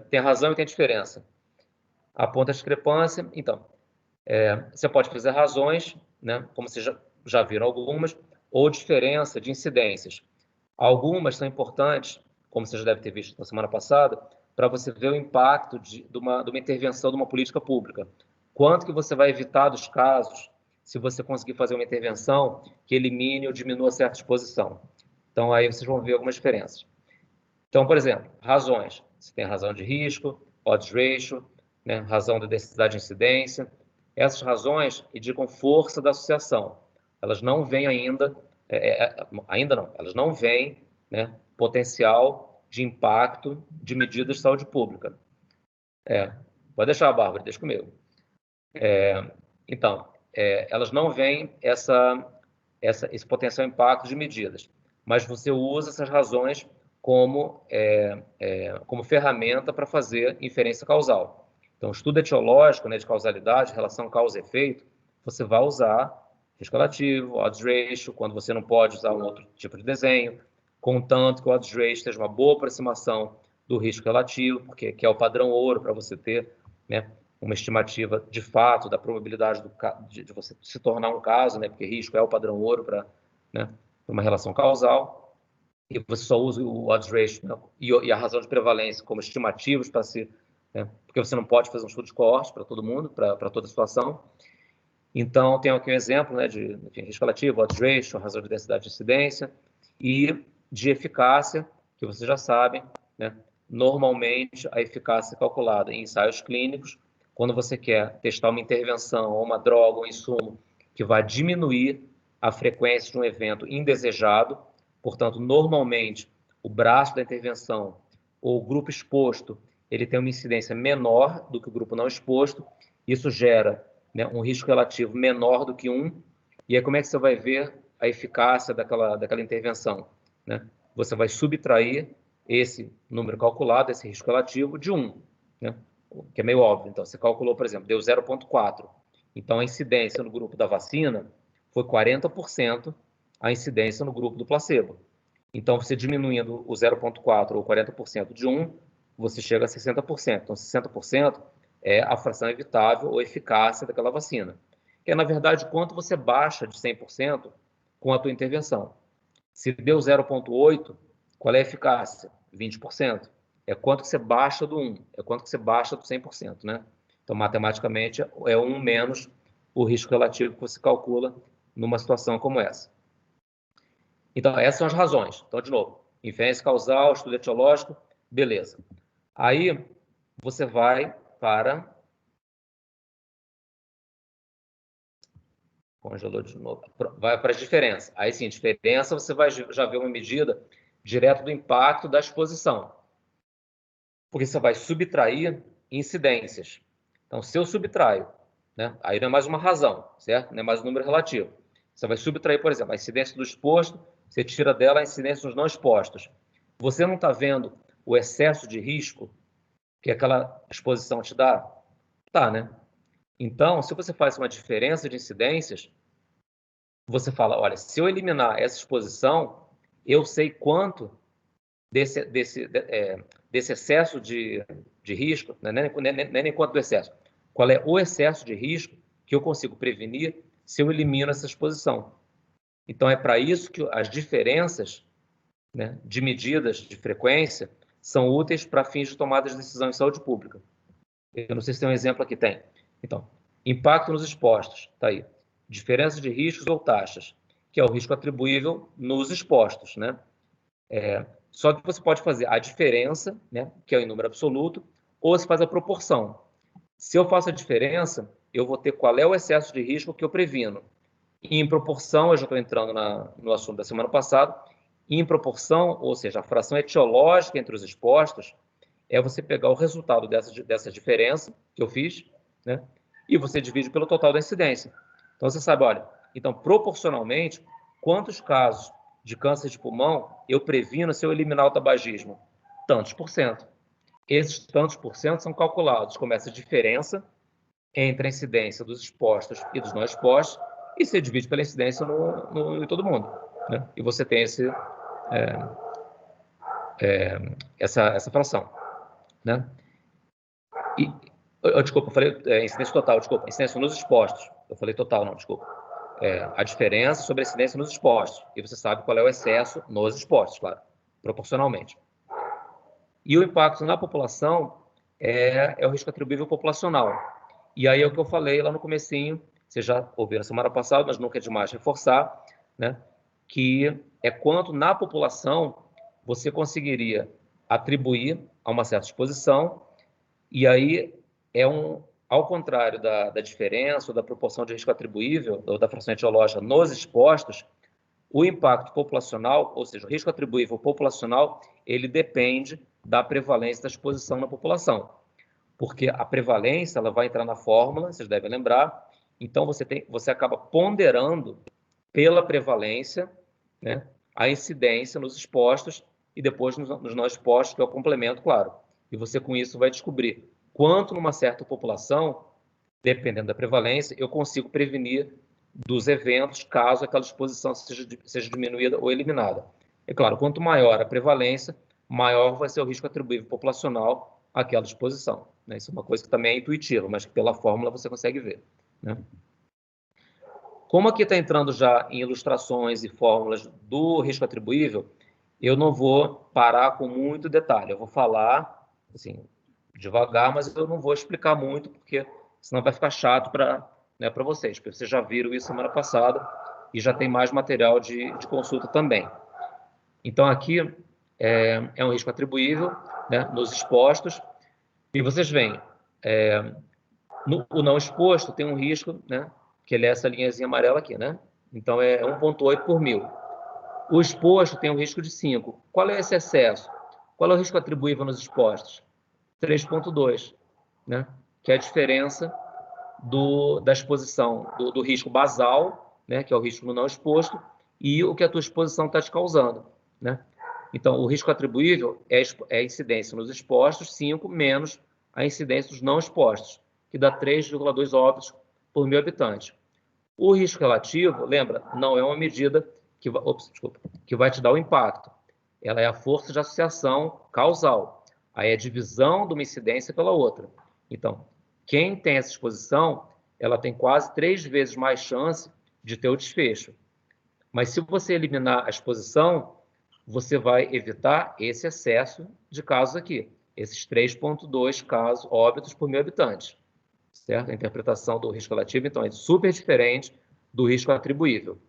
Tem razão e tem diferença. Aponta a discrepância. Então, você pode fazer razões, né, como vocês já viram algumas, ou diferença de incidências. Algumas são importantes, como você já deve ter visto na semana passada, para você ver o impacto de uma intervenção de uma política pública. Quanto que você vai evitar dos casos se você conseguir fazer uma intervenção que elimine ou diminua certa exposição. Então, aí vocês vão ver algumas diferenças. Então, por exemplo, razões. Você tem razão de risco, odds ratio, né, razão da densidade de incidência. Essas razões indicam força da associação. Elas não veem ainda não, elas não veem, né, potencial de impacto de medidas de saúde pública. Pode deixar, Bárbara, deixa comigo. Então, elas não veem esse potencial impacto de medidas, mas você usa essas razões como ferramenta para fazer inferência causal. Então, o estudo etiológico, né, de causalidade, relação causa e efeito, você vai usar risco relativo, odds ratio, quando você não pode usar um outro tipo de desenho, contanto que o odds ratio esteja uma boa aproximação do risco relativo, porque que é o padrão ouro para você ter, né, uma estimativa de fato da probabilidade de você se tornar um caso, né, porque risco é o padrão ouro para, né, uma relação causal, e você só usa o odds ratio, né, e a razão de prevalência como estimativos para se, né, porque você não pode fazer um estudo de coorte para todo mundo, para toda a situação. Então, tem aqui um exemplo, né, de risco relativo, odds ratio, razão de densidade de incidência, e de eficácia, que vocês já sabem, né, normalmente a eficácia é calculada em ensaios clínicos, quando você quer testar uma intervenção, ou uma droga, ou um insumo, que vai diminuir a frequência de um evento indesejado. Portanto, normalmente, o braço da intervenção, ou o grupo exposto, ele tem uma incidência menor do que o grupo não exposto. Isso gera, né, um risco relativo menor do que 1. E aí, como é que você vai ver a eficácia daquela intervenção? Né? Você vai subtrair esse número calculado, esse risco relativo, de 1, né? Que é meio óbvio. Então, você calculou, por exemplo, deu 0,4. Então, a incidência no grupo da vacina foi 40% a incidência no grupo do placebo. Então, você diminuindo o 0,4 ou 40% de 1, você chega a 60%. Então, 60% é a fração evitável ou eficácia daquela vacina. Que é, na verdade, quanto você baixa de 100% com a tua intervenção. Se deu 0,8, qual é a eficácia? 20%. É quanto que você baixa do 1, é quanto que você baixa do 100%, né? Então, matematicamente, é 1 menos o risco relativo que você calcula numa situação como essa. Então, essas são as razões. Então, de novo, inferência causal, estudo etiológico, beleza. Aí, você vai para... Congelou de novo. Vai para as diferenças. Aí, sim, diferença, você vai já ver uma medida direto do impacto da exposição. Porque você vai subtrair incidências. Então, se eu subtraio, né, aí não é mais uma razão, certo? Não é mais um número relativo. Você vai subtrair, por exemplo, a incidência do exposto, você tira dela a incidência dos não expostos. Você não está vendo o excesso de risco que aquela exposição te dá? Tá, né? Então, se você faz uma diferença de incidências, você fala, olha, se eu eliminar essa exposição, eu sei quanto desse excesso de risco, né? Nem quanto do excesso, qual é o excesso de risco que eu consigo prevenir se eu elimino essa exposição. Então, é para isso que as diferenças, né, de medidas de frequência são úteis para fins de tomada de decisão em saúde pública. Eu não sei se tem um exemplo aqui, tem. Então, impacto nos expostos, está aí. Diferença de riscos ou taxas, que é o risco atribuível nos expostos, né? Só que você pode fazer a diferença, né, que é o número absoluto, ou você faz a proporção. Se eu faço a diferença, eu vou ter qual é o excesso de risco que eu previno. E em proporção, eu já estou entrando no assunto da semana passada, e em proporção, ou seja, a fração etiológica entre os expostos, é você pegar o resultado dessa diferença que eu fiz, né, e você divide pelo total da incidência. Então, você sabe, olha, então, proporcionalmente, quantos casos de câncer de pulmão eu previno se eu eliminar o tabagismo? Tantos por cento. Esses tantos por cento são calculados como essa diferença entre a incidência dos expostos e dos não expostos, e você divide pela incidência em todo mundo, né? E você tem essa fração, né? Desculpa, eu falei incidência total, desculpa, incidência nos expostos. Eu falei total, não, desculpa. A diferença sobre a incidência nos expostos. E você sabe qual é o excesso nos expostos, claro, proporcionalmente. E o impacto na população é o risco atribuível populacional. E aí é o que eu falei lá no comecinho, vocês já ouviram semana passada, mas nunca é demais reforçar, né? Que é quanto na população você conseguiria atribuir a uma certa exposição, e aí ao contrário da diferença ou da proporção de risco atribuível, ou da fração etiológica nos expostos, o impacto populacional, ou seja, o risco atribuível populacional, ele depende da prevalência da exposição na população. Porque a prevalência ela vai entrar na fórmula, vocês devem lembrar, então você acaba ponderando pela prevalência, né, a incidência nos expostos e depois nos não expostos, que é o complemento, claro. E você com isso vai descobrir quanto numa certa população, dependendo da prevalência, eu consigo prevenir dos eventos caso aquela exposição seja diminuída ou eliminada. É claro, quanto maior a prevalência, maior vai ser o risco atribuível populacional àquela exposição, né? Isso é uma coisa que também é intuitiva, mas que pela fórmula você consegue ver, né? Como aqui está entrando já em ilustrações e fórmulas do risco atribuível, eu não vou parar com muito detalhe. Eu vou falar, assim, devagar, mas eu não vou explicar muito, porque senão vai ficar chato para vocês, porque vocês já viram isso semana passada e já tem mais material de consulta também. Então, aqui é um risco atribuível, né, nos expostos, e vocês veem, o não exposto tem um risco, né, que ele é essa linhazinha amarela aqui, né? Então, é 1,8 por mil. O exposto tem um risco de 5. Qual é esse excesso? Qual é o risco atribuível nos expostos? 3,2, né? Que é a diferença da exposição, do risco basal, né? Que é o risco no não exposto, e o que a tua exposição está te causando, né? Então, o risco atribuível é a incidência nos expostos, 5, menos a incidência dos não expostos, que dá 3,2 óbitos por 1.000 habitantes. O risco relativo, lembra, não é uma medida que vai te dar o impacto. Ela é a força de associação causal. Aí é a divisão de uma incidência pela outra. Então, quem tem essa exposição, ela tem quase 3 vezes mais chance de ter o desfecho. Mas se você eliminar a exposição, você vai evitar esse excesso de casos aqui, esses 3,2 casos óbitos por 1.000 habitantes, certo? A interpretação do risco relativo, então, é super diferente do risco atribuível.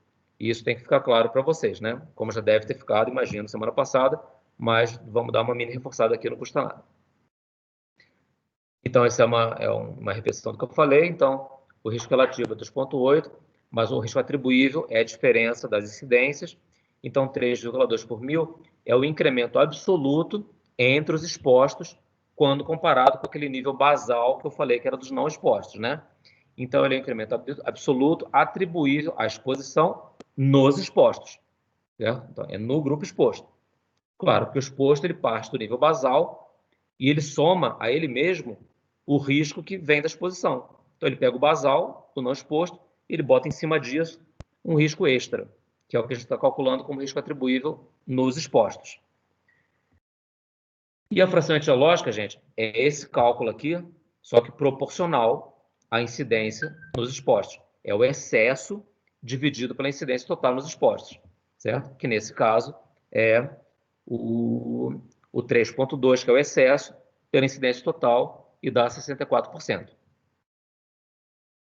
E isso tem que ficar claro para vocês, né? Como já deve ter ficado, imagino, semana passada, mas vamos dar uma mini reforçada aqui, não custa nada. Então, essa é uma repetição do que eu falei. Então, o risco relativo é 2,8, mas o risco atribuível é a diferença das incidências. Então, 3,2 por 1.000 é o incremento absoluto entre os expostos, quando comparado com aquele nível basal que eu falei, que era dos não expostos, né? Então, ele é um incremento absoluto atribuível à exposição nos expostos, certo? Então, é no grupo exposto. Claro que o exposto ele parte do nível basal e ele soma a ele mesmo o risco que vem da exposição. Então, ele pega o basal, do não exposto, e ele bota em cima disso um risco extra, que é o que a gente está calculando como risco atribuível nos expostos. E a fração etiológica, gente, é esse cálculo aqui, só que proporcional à incidência nos expostos. É o excesso dividido pela incidência total nos expostos, certo? Que nesse caso é o 3,2, que é o excesso, pela incidência total, e dá 64%.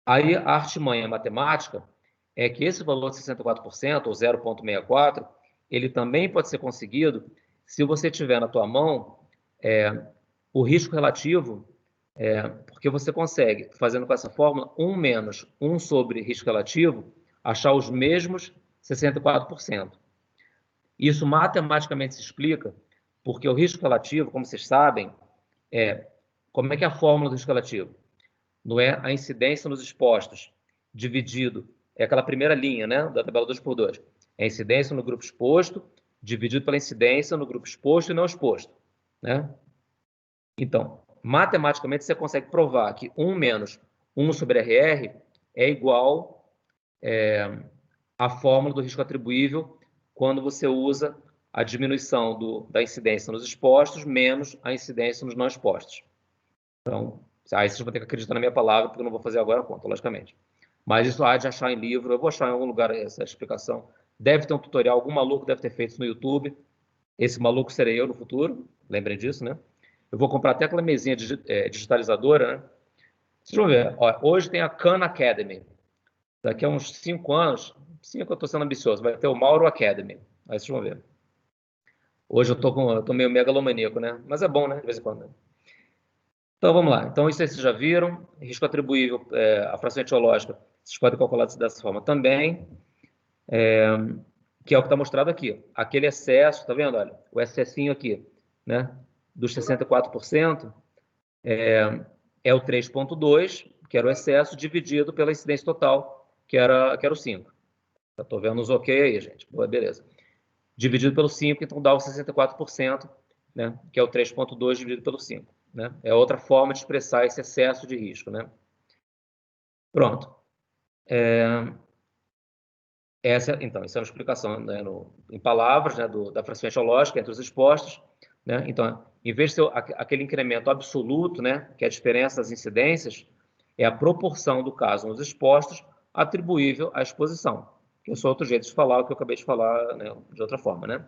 Aí a artimanha matemática é que esse valor de 64%, ou 0,64, ele também pode ser conseguido se você tiver na tua mão o risco relativo, porque você consegue, fazendo com essa fórmula, 1 menos 1 sobre risco relativo, achar os mesmos 64%. Isso matematicamente se explica porque o risco relativo, como vocês sabem, como é que é a fórmula do risco relativo? Não é a incidência nos expostos dividido, é aquela primeira linha, né, da tabela 2x2. É a incidência no grupo exposto dividido pela incidência no grupo exposto e não exposto, né? Então, matematicamente, você consegue provar que 1 menos 1 sobre RR é igual à fórmula do risco atribuível quando você usa a diminuição da incidência nos expostos menos a incidência nos não expostos. Então, aí vocês vão ter que acreditar na minha palavra, porque eu não vou fazer agora a conta, logicamente. Mas isso há de achar em livro, eu vou achar em algum lugar essa explicação. Deve ter um tutorial, algum maluco deve ter feito isso no YouTube. Esse maluco serei eu no futuro, lembrem disso, né? Eu vou comprar até aquela mesinha digitalizadora, né? Vocês vão ver, ó, hoje tem a Khan Academy. Daqui a uns 5 anos, 5 eu estou sendo ambicioso, vai ter o Mauro Academy. Aí vocês vão ver. Hoje eu tô meio megalomaníaco, né? Mas é bom, né? De vez em quando. Né? Então, vamos lá. Então, isso aí vocês já viram. Risco atribuível, a fração etiológica, vocês podem calcular dessa forma também. Que é o que está mostrado aqui. Aquele excesso, tá vendo? Olha, o excessinho aqui, né? Dos 64%, é o 3,2, que era o excesso, dividido pela incidência total, que era o 5. Estou vendo os ok aí, gente. Boa, beleza. Dividido pelo 5, então dá o 64%, né? Que é o 3,2 dividido pelo 5. Né? É outra forma de expressar esse excesso de risco. Né? Pronto. Então, essa é uma explicação, né, em palavras, né, da fração etiológica entre os expostos. Né? Então, em vez de ser aquele incremento absoluto, né, que é a diferença das incidências, é a proporção do caso nos expostos atribuível à exposição. Que é só outro jeito de falar o que eu acabei de falar, né, de outra forma. Né?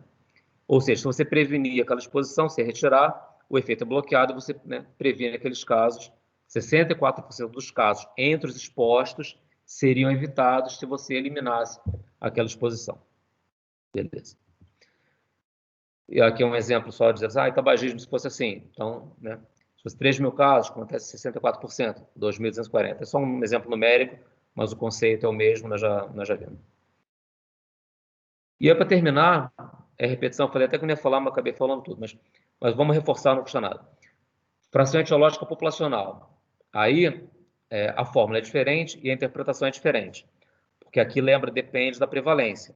Ou seja, se você prevenir aquela exposição, se retirar, o efeito é bloqueado, você, né, previne aqueles casos. 64% dos casos entre os expostos seriam evitados se você eliminasse aquela exposição. Beleza. E aqui é um exemplo só de dizer, tabagismo, se fosse assim. Então, né, se fosse 3.000 casos, acontece 64%, 2.240. É só um exemplo numérico, mas o conceito é o mesmo, nós já vimos. E aí, para terminar, repetição, eu falei até que eu não ia falar, mas acabei falando tudo, mas vamos reforçar, não custa nada. Fração etiológica populacional. Aí, a fórmula é diferente e a interpretação é diferente. Porque aqui, lembra, depende da prevalência.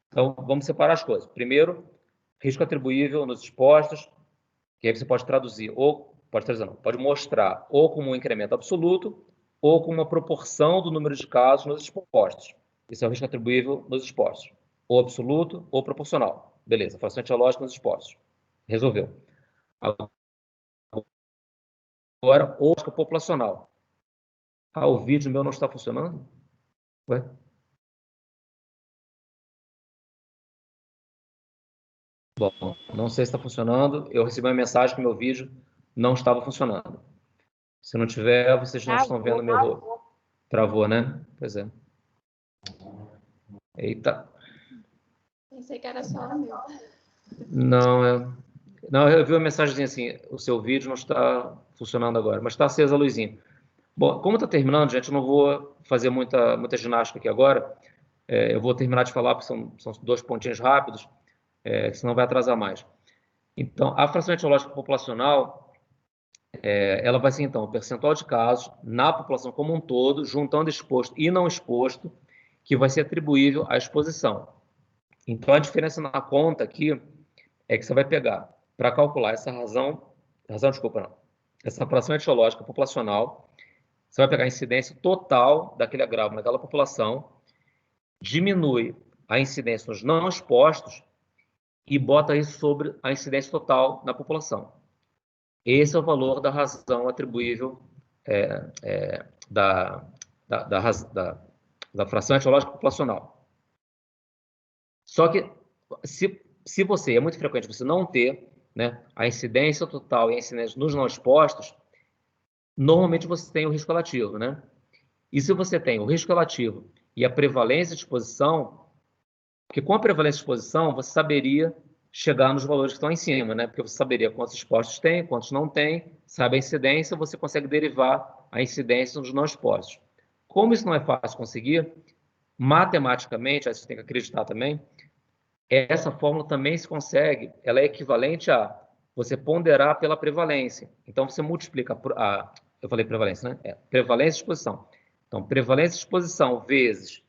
Então, vamos separar as coisas. Primeiro, risco atribuível nos expostos, que aí você pode traduzir, ou pode traduzir não, pode mostrar ou como um incremento absoluto, ou como uma proporção do número de casos nos expostos. Esse é o risco atribuível nos expostos. Ou absoluto, ou proporcional. Beleza, fração etiológica nos expostos. Resolveu. Agora, o risco populacional. Ah, o vídeo meu não está funcionando? Ué? Bom, não sei se está funcionando. Eu recebi uma mensagem que meu vídeo não estava funcionando. Se não tiver, vocês não estão vendo meu rosto. Travou, né? Pois é. Eita. Pensei que era só o meu. Não, não, eu vi uma mensagem assim, o seu vídeo não está funcionando agora, mas está acesa a luzinha. Bom, como está terminando, gente, eu não vou fazer muita ginástica aqui agora. Eu vou terminar de falar, porque são 2 pontinhos rápidos, senão vai atrasar mais. Então, a fração etiológica populacional, ela vai ser, então, o percentual de casos na população como um todo, juntando exposto e não exposto, que vai ser atribuível à exposição. Então, a diferença na conta aqui é que você vai pegar, para calcular essa essa fração etiológica populacional, você vai pegar a incidência total daquele agravo naquela população, diminui a incidência nos não expostos e bota isso sobre a incidência total na população. Esse é o valor da razão atribuível da, da fração etiológica populacional. Só que, se você, é muito frequente você não ter, né, a incidência total e a incidência nos não expostos, normalmente você tem o risco relativo, né? E se você tem o risco relativo e a prevalência de exposição, porque com a prevalência de exposição, você saberia chegar nos valores que estão em cima, né? Porque você saberia quantos expostos tem, quantos não tem, sabe a incidência, você consegue derivar a incidência dos não expostos. Como isso não é fácil conseguir, matematicamente, aí você tem que acreditar também, essa fórmula também se consegue, ela é equivalente a você ponderar pela prevalência. Então, você multiplica eu falei prevalência, né? Prevalência e exposição. Então, prevalência e exposição vezes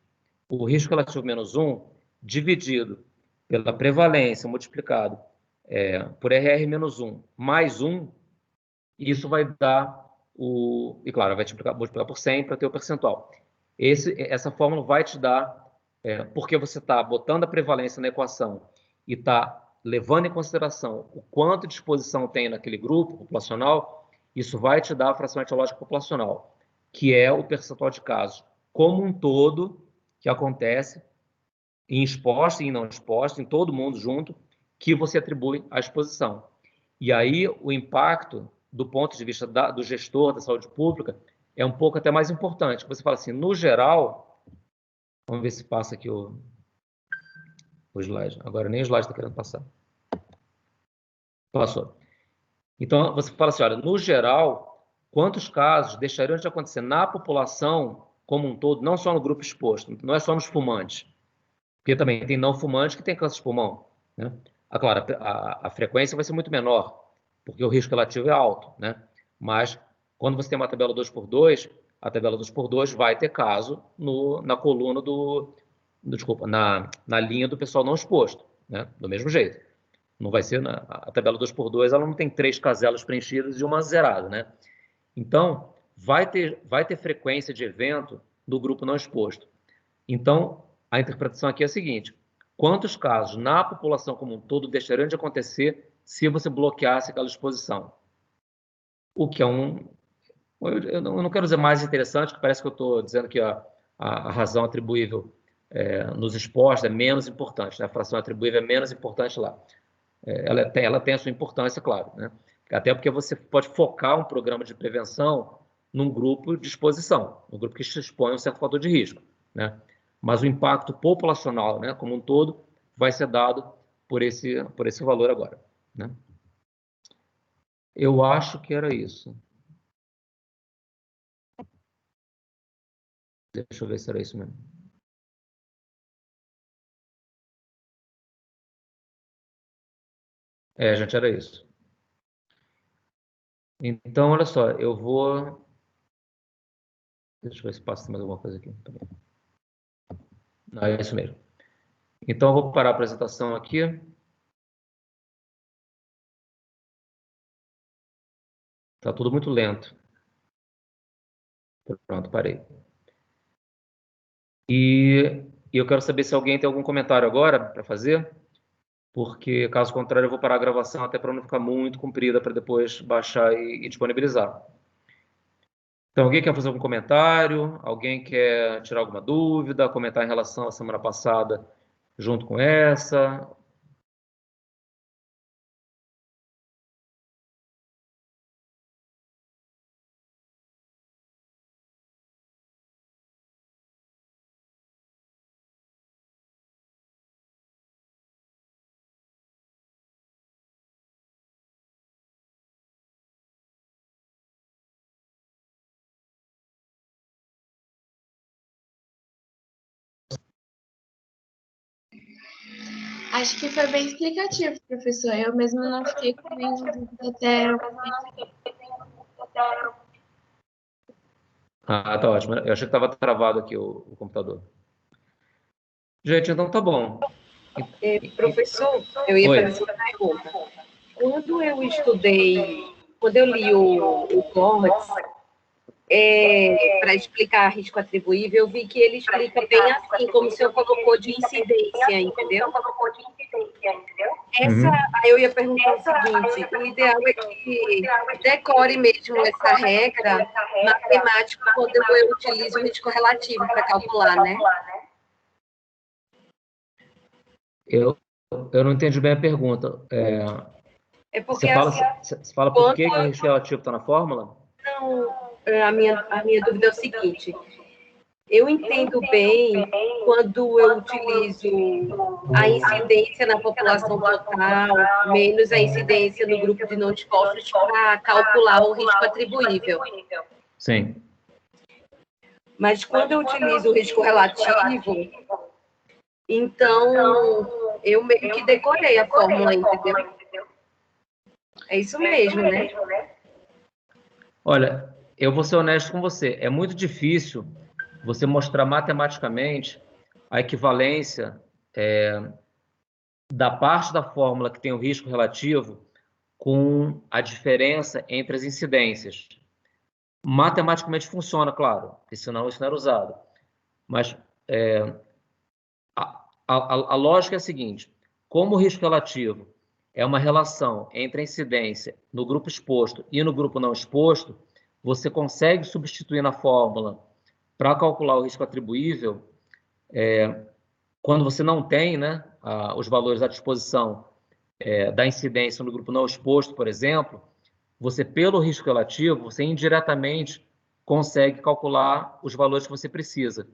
o risco relativo menos 1, dividido pela prevalência multiplicado por RR menos 1 mais 1, isso vai dar e claro, vai multiplicar por 100 para ter o percentual. Essa fórmula vai te dar, porque você está botando a prevalência na equação e está levando em consideração o quanto de exposição tem naquele grupo populacional, isso vai te dar a fração etiológica populacional, que é o percentual de casos como um todo que acontece em exposta e em não exposta, em todo mundo junto, que você atribui à exposição. E aí o impacto, do ponto de vista do gestor da saúde pública, é um pouco até mais importante. Você fala assim, no geral, vamos ver se passa aqui o slide. Agora nem o slide está querendo passar. Passou. Então, você fala assim, olha, no geral, quantos casos deixariam de acontecer na população como um todo, não só no grupo exposto, não é só nos fumantes, porque também tem não fumantes que têm câncer de pulmão, né? Claro, a frequência vai ser muito menor, porque o risco relativo é alto, né? Mas, quando você tem uma tabela 2x2, a tabela 2x2 vai ter caso na coluna desculpa, na linha do pessoal não exposto, né? Do mesmo jeito. Não vai ser, a tabela 2x2, ela não tem 3 caselas preenchidas e uma zerada, né? Então, vai ter frequência de evento do grupo não exposto. Então, a interpretação aqui é a seguinte: quantos casos na população como um todo deixariam de acontecer se você bloqueasse aquela exposição? O que é eu não quero dizer mais interessante, que parece que eu estou dizendo que a razão atribuível nos expostos é menos importante, né? A fração atribuível é menos importante lá. Ela tem a sua importância, claro, né? Até porque você pode focar um programa de prevenção num grupo de exposição, um grupo que se expõe a um certo fator de risco, né? Mas o impacto populacional, né, como um todo, vai ser dado por esse valor agora, né? Eu acho que era isso. Deixa eu ver se era isso mesmo. Gente, era isso. Então, olha só, eu vou... Deixa eu ver se passa mais alguma coisa aqui. Não, é isso mesmo. Então, eu vou parar a apresentação aqui. Tá tudo muito lento. Pronto, parei. E eu quero saber se alguém tem algum comentário agora para fazer, porque caso contrário eu vou parar a gravação até para não ficar muito comprida para depois baixar e disponibilizar. Então, alguém quer fazer algum comentário? Alguém quer tirar alguma dúvida? Comentar em relação à semana passada junto com essa? Acho que foi bem explicativo, professor. Eu mesmo não fiquei com nenhuma dúvida até o momento. Ah, tá ótimo. Eu achei que estava travado aqui o computador. Gente, então tá bom. Professor, eu ia Oi. fazer uma pergunta. Quando eu li o Cortes, para explicar risco atribuível, eu vi que ele explica bem assim, como o senhor colocou de incidência, entendeu? Aí eu ia perguntar o seguinte: o ideal é que decore mesmo essa regra matemática quando eu utilizo o risco relativo para calcular, né? Eu não entendi bem a pergunta. Porque Você fala por que o risco relativo está na fórmula? a minha dúvida é o seguinte: eu entendo bem quando eu utilizo a incidência na população total menos a incidência no grupo de não expostos para calcular o risco atribuível. Sim. Mas quando eu utilizo o risco relativo, então eu meio que decorei a fórmula, entendeu? É isso mesmo, né? Olha, eu vou ser honesto com você. É muito difícil você mostrar matematicamente a equivalência da parte da fórmula que tem o risco relativo com a diferença entre as incidências. Matematicamente funciona, claro, porque senão isso não era usado. Mas a lógica é a seguinte: como o risco relativo é uma relação entre a incidência no grupo exposto e no grupo não exposto, você consegue substituir na fórmula para calcular o risco atribuível quando você não tem, né, os valores à disposição da incidência no grupo não exposto, por exemplo. Você, pelo risco relativo, você indiretamente consegue calcular os valores que você precisa.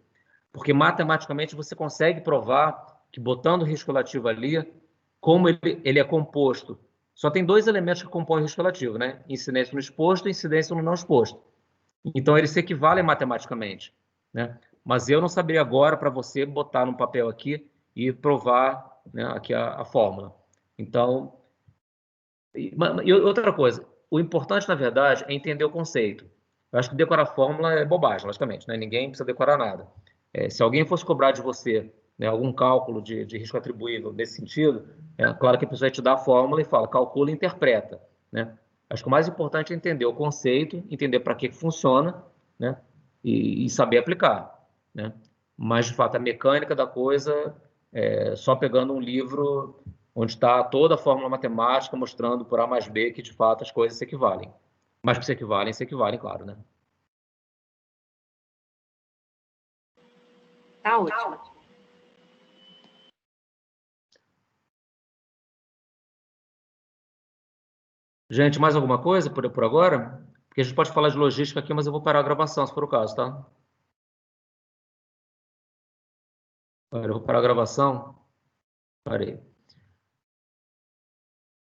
Porque matematicamente você consegue provar que, botando o risco relativo ali, como ele é composto, só tem dois elementos que compõem o risco relativo, né? Incidência no exposto e incidência no não exposto. Então, eles se equivalem matematicamente, né? Mas eu não saberia agora para você botar no papel aqui e provar, né, aqui a fórmula. Então, e outra coisa, o importante, na verdade, é entender o conceito. Eu acho que decorar fórmula é bobagem, logicamente, né? Ninguém precisa decorar nada. Se alguém fosse cobrar de você, né, algum cálculo de risco atribuível nesse sentido, claro que a pessoa vai te dar a fórmula e fala, calcula e interpreta, né? Acho que o mais importante é entender o conceito, entender para que funciona, né? E saber aplicar, né? Mas, de fato, a mecânica da coisa, só pegando um livro onde está toda a fórmula matemática mostrando por A mais B que, de fato, as coisas se equivalem. Mas que se equivalem, claro, né? Tá ótimo. Gente, mais alguma coisa por agora? Porque a gente pode falar de logística aqui, mas eu vou parar a gravação, se for o caso, tá? Olha, eu vou parar a gravação. Parei.